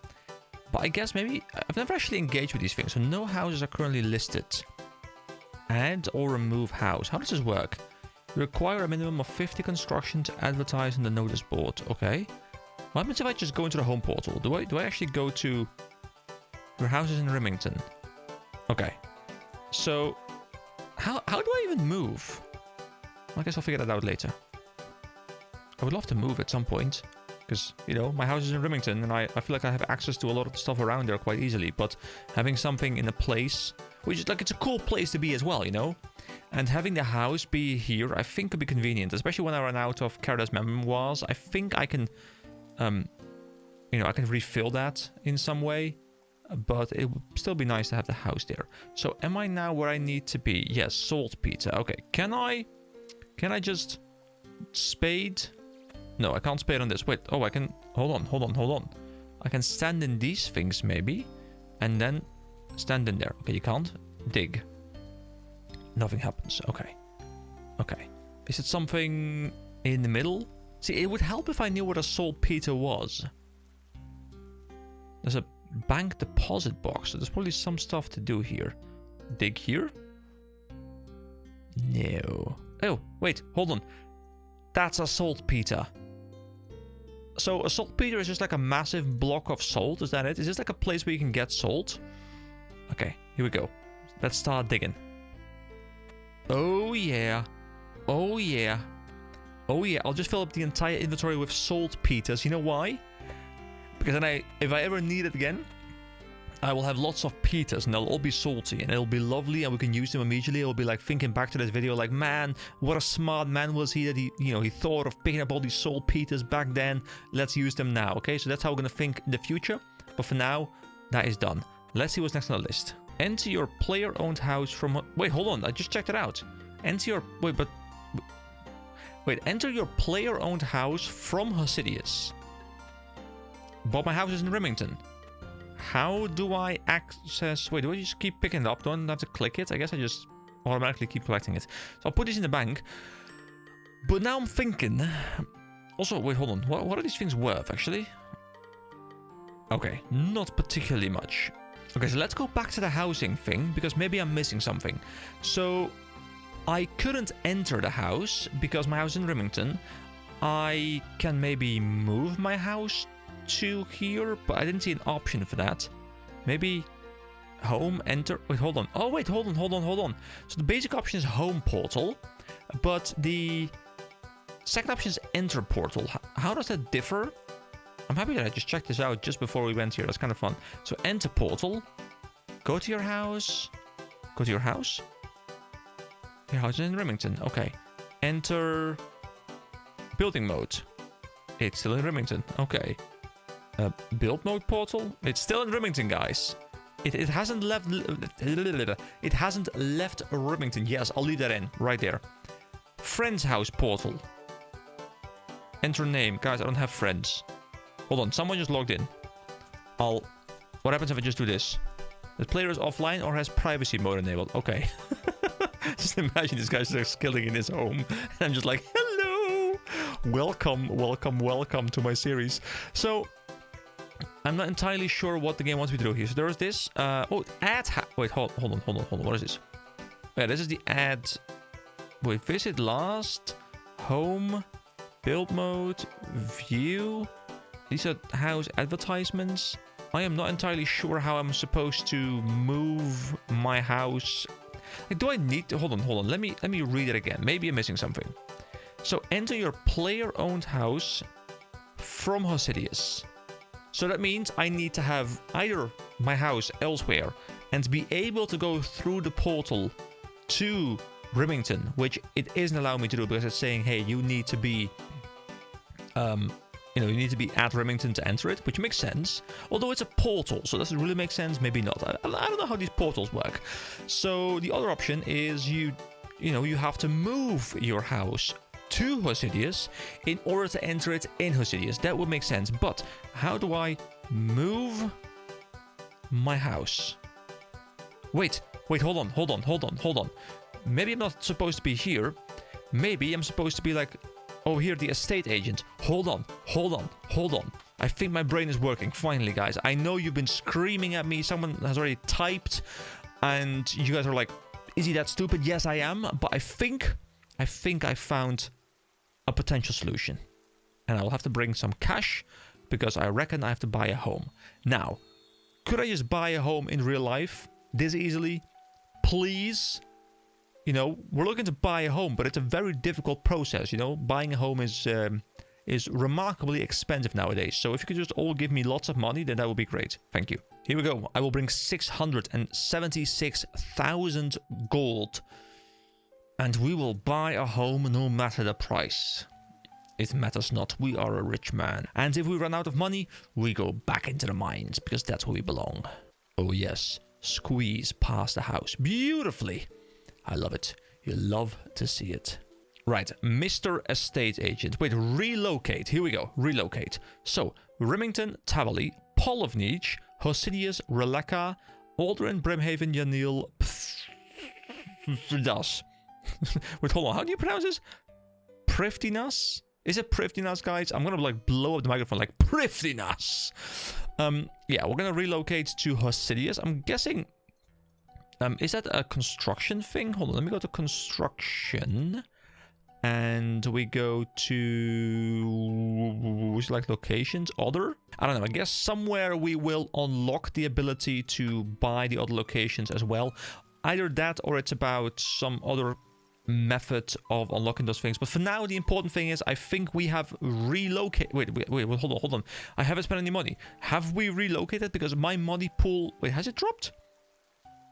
But I guess maybe I've never actually engaged with these things. So no houses are currently listed. Add or remove house. How does this work? You require a minimum of 50 construction to advertise on the notice board. Okay. What happens if I just go into the home portal? Do I actually go to... Your house is in Remington. Okay. So, how do I even move? I guess I'll figure that out later. I would love to move at some point. Because, you know, my house is in Remington and I feel like I have access to a lot of the stuff around there quite easily. But having something in a place, which is like, it's a cool place to be as well, you know? And having the house be here, I think could be convenient. Especially when I run out of Kourend's memoirs. I think I can, you know, I can refill that in some way. But it would still be nice to have the house there. So am I now where I need to be? Yes, saltpeter. Okay, can I just spade? No, I can't spade on this. Wait, oh, I can... Hold on. I can stand in these things maybe. And then stand in there. Okay, you can't. Dig. Nothing happens. Okay. Okay. Is it something in the middle? See, it would help if I knew what a saltpeter was. There's a bank deposit box, so there's probably some stuff to do here. Dig here? No. Oh, wait, hold on. That's a saltpeter. So a saltpeter is just like a massive block of salt, is that it? Is this like a place where you can get salt? Okay, here we go. Let's start digging. Oh yeah. Oh yeah. Oh yeah, I'll just fill up the entire inventory with saltpeters. You know why? Because then if I ever need it again, I will have lots of peters and they'll all be salty and it'll be lovely and we can use them immediately. It'll be like thinking back to this video like, man, what a smart man was he that he thought of picking up all these saltpeters back then. Let's use them now. Okay, so that's how we're going to think in the future. But for now, that is done. Let's see what's next on the list. Enter your player-owned house from... Wait, hold on. I just checked it out. Enter your... Wait, enter your player-owned house from Hosidius. But my house is in Remington. How do I access... Wait, do I just keep picking it up? Don't have to click it? I guess I just automatically keep collecting it. So I'll put this in the bank. But now I'm thinking... Also, wait, hold on. What are these things worth, actually? Okay, not particularly much. Okay, so let's go back to the housing thing, because maybe I'm missing something. So, I couldn't enter the house, because my house is in Remington. I can maybe move my house to here, but I didn't see an option for that. Maybe home, enter... Wait, hold on. Oh, wait, hold on. So the basic option is home portal, but the second option is enter portal. How does that differ? I'm happy that I just checked this out just before we went here. That's kind of fun. So enter portal. Go to your house. Go to your house. Your house is in Remington. Okay. Enter building mode. It's still in Remington. Okay. Build mode portal. It's still in Remington, guys. It hasn't left. It hasn't left Remington. Yes, I'll leave that in right there. Friends house portal. Enter name, guys. I don't have friends. Hold on. Someone just logged in. What happens if I just do this? The player is offline or has privacy mode enabled. Okay. Just imagine this guy's just killing in his home, and I'm just like, hello, welcome to my series. So. I'm not entirely sure what the game wants me to do here. So there is this. Wait, hold on. What is this? Yeah, this is the add. Wait, visit last. Home. Build mode. View. These are house advertisements. I am not entirely sure how I'm supposed to move my house. Like, do I need to... Hold on. Let me read it again. Maybe I'm missing something. So enter your player-owned house from Hosidius. So that means I need to have either my house elsewhere and be able to go through the portal to Remington, which it isn't allowing me to do because it's saying, hey, you need to be you need to be at Remington to enter it, which makes sense. Although it's a portal, so does it really make sense? Maybe not. I don't know how these portals work. So the other option is you have to move your house to Hosidius in order to enter it in Hosidius. That would make sense. But how do I move my house? Wait, hold on. Maybe I'm not supposed to be here. Maybe I'm supposed to be like, oh, here, the estate agent. Hold on. I think my brain is working. Finally, guys. I know you've been screaming at me. Someone has already typed, and you guys are like, is he that stupid? Yes, I am. But I think I found a potential solution. And I'll have to bring some cash, because I reckon I have to buy a home. Now, could I just buy a home in real life this easily? Please? We're looking to buy a home, but it's a very difficult process. Buying a home is remarkably expensive nowadays. So if you could just all give me lots of money, then that would be great. Thank you. Here we go. I will bring 676,000 gold. And we will buy a home no matter the price. It matters not. We are a rich man. And if we run out of money, we go back into the mines, because that's where we belong. Oh yes. Squeeze past the house beautifully. I love it. You love to see it. Right, Mr. Estate Agent. Wait, relocate. Here we go. Relocate. So, Remington, Tavali, Polovnich, Hosidius, Releka, Aldrin, Brimhaven, Yanil, Das. Wait, hold on. How do you pronounce this? Priftinas? Is it Priftinas, guys? I'm gonna blow up the microphone like Priftinas. Yeah, we're gonna relocate to Hosidius. I'm guessing. Is that a construction thing? Hold on, let me go to construction. And we go to... like locations? Other? I don't know, I guess somewhere we will unlock the ability to buy the other locations as well. Either that or it's about some other method of unlocking those things. But for now, the important thing is I think we have relocated... Wait, hold on. I haven't spent any money. Have we relocated? Because my money pool... Wait, has it dropped?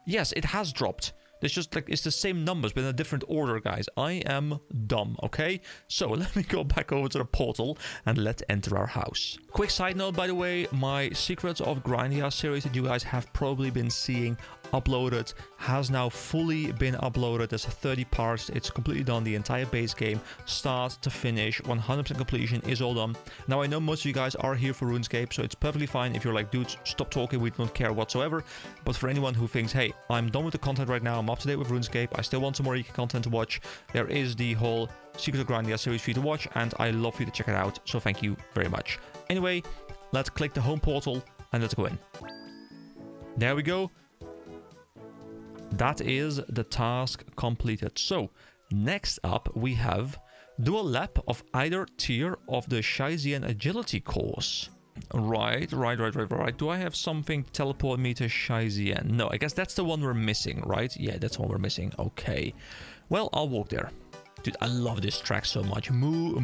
Yes, it has dropped. It's just like, it's the same numbers, but in a different order, guys. I am dumb, okay? So, let me go back over to the portal and let's enter our house. Quick side note, by the way, my Secrets of Grindia series that you guys have probably been seeing uploaded has now fully been uploaded. There's 30 parts. It's completely done. The entire base game, start to finish, 100% completion is all done. Now, I know most of you guys are here for RuneScape, so it's perfectly fine if you're like, dudes, stop talking. We don't care whatsoever. But for anyone who thinks, hey, I'm done with the content right now. I'm up to date with RuneScape. I still want some more content to watch. There is the whole Secrets of Grindia series for you to watch, and I love for you to check it out. So thank you very much. Anyway, let's click the home portal and let's go in. There we go. That is the task completed. So, next up we have do a lap of either tier of the Shizian agility course. Right. Do I have something to teleport me to Shizian? No, I guess that's the one we're missing, right? Yeah, that's the one we're missing. Okay. Well, I'll walk there. Dude, I love this track so much. Moo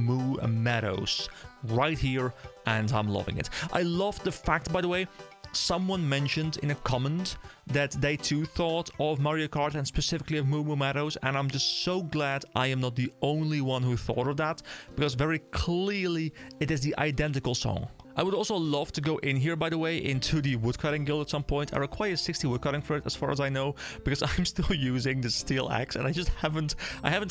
Meadows. Right here, and I'm loving it. I love the fact, by the way, someone mentioned in a comment that they too thought of Mario Kart and specifically of Moo Meadows, and I'm just so glad I am not the only one who thought of that, because very clearly it is the identical song. I would also love to go in here, by the way, into the woodcutting guild at some point. I require 60 woodcutting for it, as far as I know, because I'm still using the steel axe, and I haven't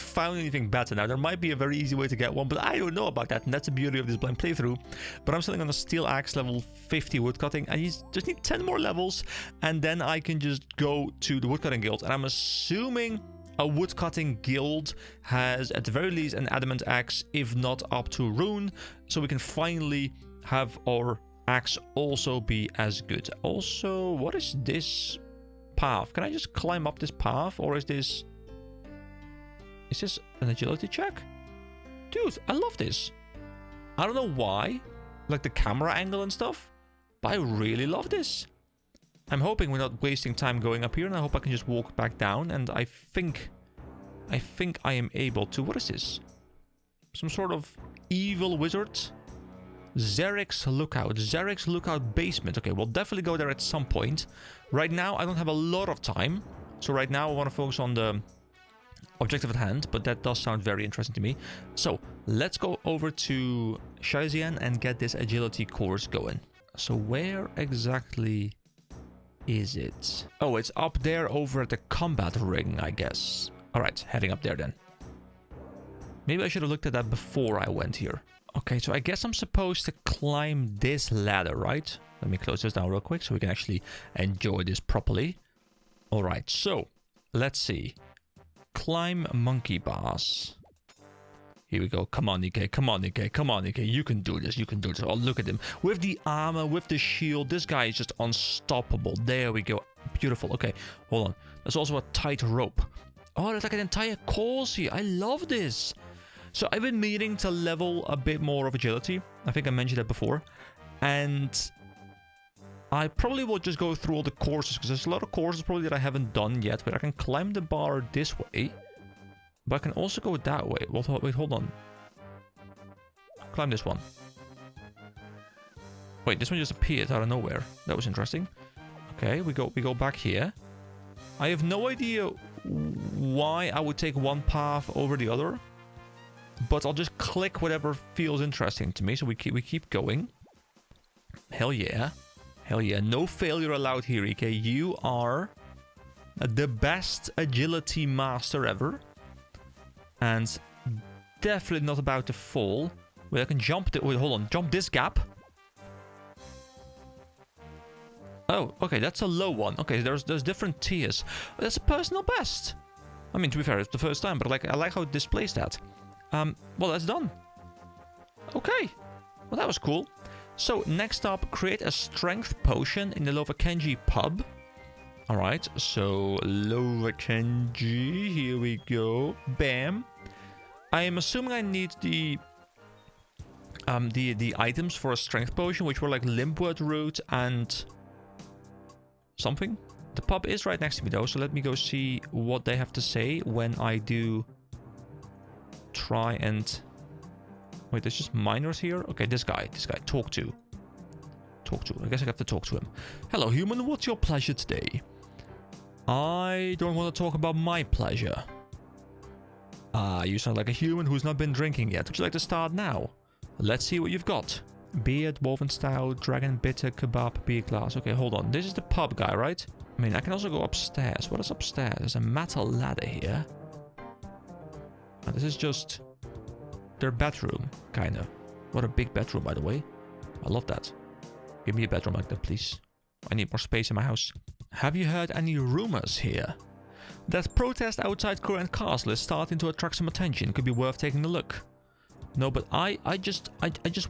found anything better. Now, there might be a very easy way to get one, but I don't know about that, and that's the beauty of this blind playthrough. But I'm sitting on a steel axe level 50 woodcutting, and you just need 10 more levels, and then I can just go to the woodcutting guild. And I'm assuming a woodcutting guild has, at the very least, an adamant axe, if not up to rune, so we can finally have our axe also be as good. Also, what is this path? Can I just climb up this path, or is this an agility check? Dude, I love this. I don't know why, like the camera angle and stuff, but I really love this. I'm hoping we're not wasting time going up here, and I hope I can just walk back down, and I think I am able to. What is this? Some sort of evil wizard? Zerek's Lookout. Zerek's Lookout basement. Okay, we'll definitely go there at some point. Right now, I don't have a lot of time. So right now, I want to focus on the objective at hand. But that does sound very interesting to me. So, let's go over to Shaizian and get this agility course going. So, where exactly is it? Oh, it's up there over at the combat ring, I guess. Alright, heading up there then. Maybe I should have looked at that before I went here. Okay, so I guess I'm supposed to climb this ladder, right? Let me close this down real quick so we can actually enjoy this properly. Alright, so let's see. Climb monkey bars. Here we go. Come on, Nikkei. Come on, Nikkei. Come on, Nikkei. You can do this. You can do this. Oh, look at him. With the armor, with the shield. This guy is just unstoppable. There we go. Beautiful. Okay, hold on. There's also a tight rope. Oh, there's like an entire course here. I love this. So I've been meaning to level a bit more of agility. I think I mentioned that before. And I probably will just go through all the courses, because there's a lot of courses probably that I haven't done yet. But I can climb the bar this way. But I can also go that way. Wait, hold on. Climb this one. Wait, this one just appeared out of nowhere. That was interesting. Okay, we go back here. I have no idea why I would take one path over the other. But I'll just click whatever feels interesting to me. So we keep going. Hell yeah. Hell yeah. No failure allowed here, EK. You are the best agility master ever. And definitely not about to fall. Wait, I can jump... Wait, hold on. Jump this gap. Oh, okay. That's a low one. Okay, there's different tiers. That's a personal best. I mean, to be fair, it's the first time. But I like how it displays that. Well, that's done. Okay. Well, that was cool. So, next up, create a strength potion in the Lovakenji pub. Alright, so Lovakenji, here we go. Bam. I am assuming I need the items for a strength potion, which were like limpwort root and something. The pub is right next to me though, so let me go see what they have to say when I do try and... Wait, there's just miners here? Okay, this guy, talk to. I guess I have to talk to him. Hello, human, what's your pleasure today? I don't want to talk about my pleasure. You sound like a human who's not been drinking yet. Would you like to start now? Let's see what you've got. Beer, dwarven style, dragon bitter, kebab, beer glass. Okay, hold on. This is the pub guy, right? I mean, I can also go upstairs. What is upstairs? There's a metal ladder here. And this is just their bedroom, kind of. What a big bedroom, by the way. I love that. Give me a bedroom like that, please. I need more space in my house. Have you heard any rumors here? That protest outside Kourend Castle is starting to attract some attention. Could be worth taking a look. No, but I just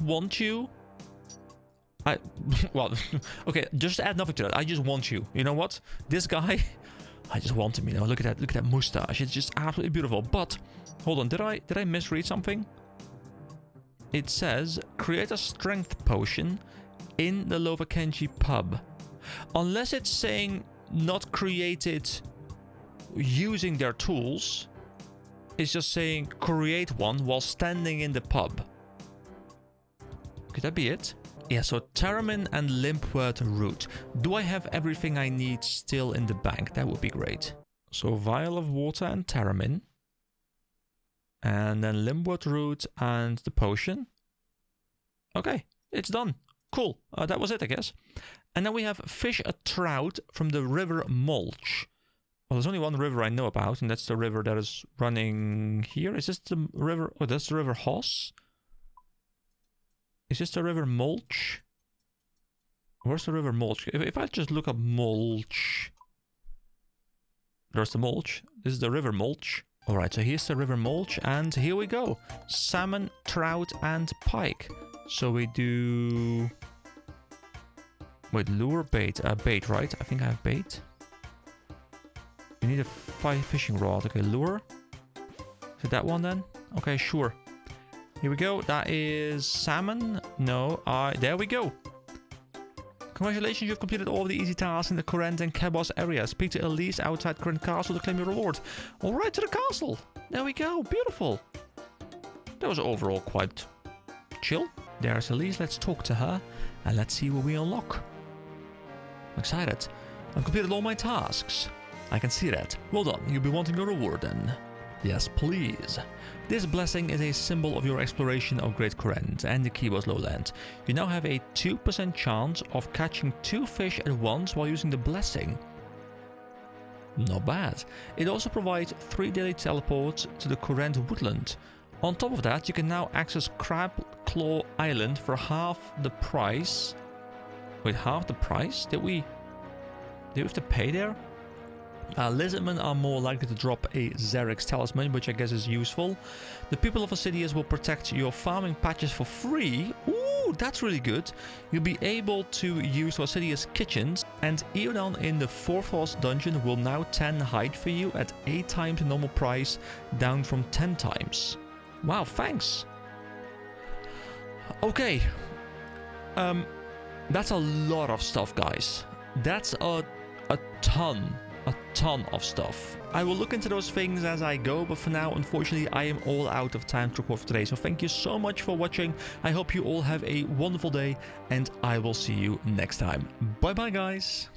want you. Well, okay, just to add nothing to that. I just want you. You know what? This guy, I just want him. You know, look at that mustache. It's just absolutely beautiful. But hold on, did I misread something? It says create a strength potion in the Lovakenji pub. Unless it's saying not created using their tools, it's just saying create one while standing in the pub. Could that be it? Yeah, so Taramin and limpwort root. Do I have everything I need still in the bank? That would be great. So vial of water and Taramin. And then limpwort root and the potion. Okay, it's done. Cool. That was it, I guess. And then we have fish a trout from the river Mulch. Well, there's only one river I know about, and that's the river that is running here. Is this the river? Oh, that's the river Hoss. Is this the river Mulch? Where's the river Mulch? If I just look up Mulch. There's the Mulch. This is the river Mulch. Alright, so here's the river Mulch, and here we go. Salmon, trout, and pike. So we do... Wait, lure, bait. Bait, right? I think I have bait. We need a fishing rod. Okay, lure. Is it that one then? Okay, sure. Here we go. That is salmon. No, there we go. Congratulations, you've completed all of the easy tasks in the Kourend and Kebos areas. Speak to Elise outside Kourend Castle to claim your reward. Alright, to the castle. There we go. Beautiful. That was overall quite chill. There's Elise. Let's talk to her and let's see what we unlock. I'm excited. I've completed all my tasks. I can see that. Well done. You'll be wanting a reward then. Yes, please. This blessing is a symbol of your exploration of Great Kourend and the Keyboard Lowland. You now have a 2% chance of catching 2 fish at once while using the blessing. Not bad. It also provides 3 daily teleports to the Kourend woodland. On top of that, you can now access Crab Claw Island for half the price. Wait, half the price? Did we have to pay there? Lizardmen are more likely to drop a Xerix talisman, which I guess is useful. The people of Osirius will protect your farming patches for free. Ooh, that's really good. You'll be able to use Osirius kitchens, and Eodon in the 4th Force dungeon will now 10 hide for you at 8 times the normal price, down from 10 times. Wow, thanks. Okay. That's a lot of stuff, guys. That's a ton of stuff. I will look into those things as I go, but for now, unfortunately, I am all out of time to record for today. So thank you so much for watching. I hope you all have a wonderful day, and I will see you next time. Bye bye, guys.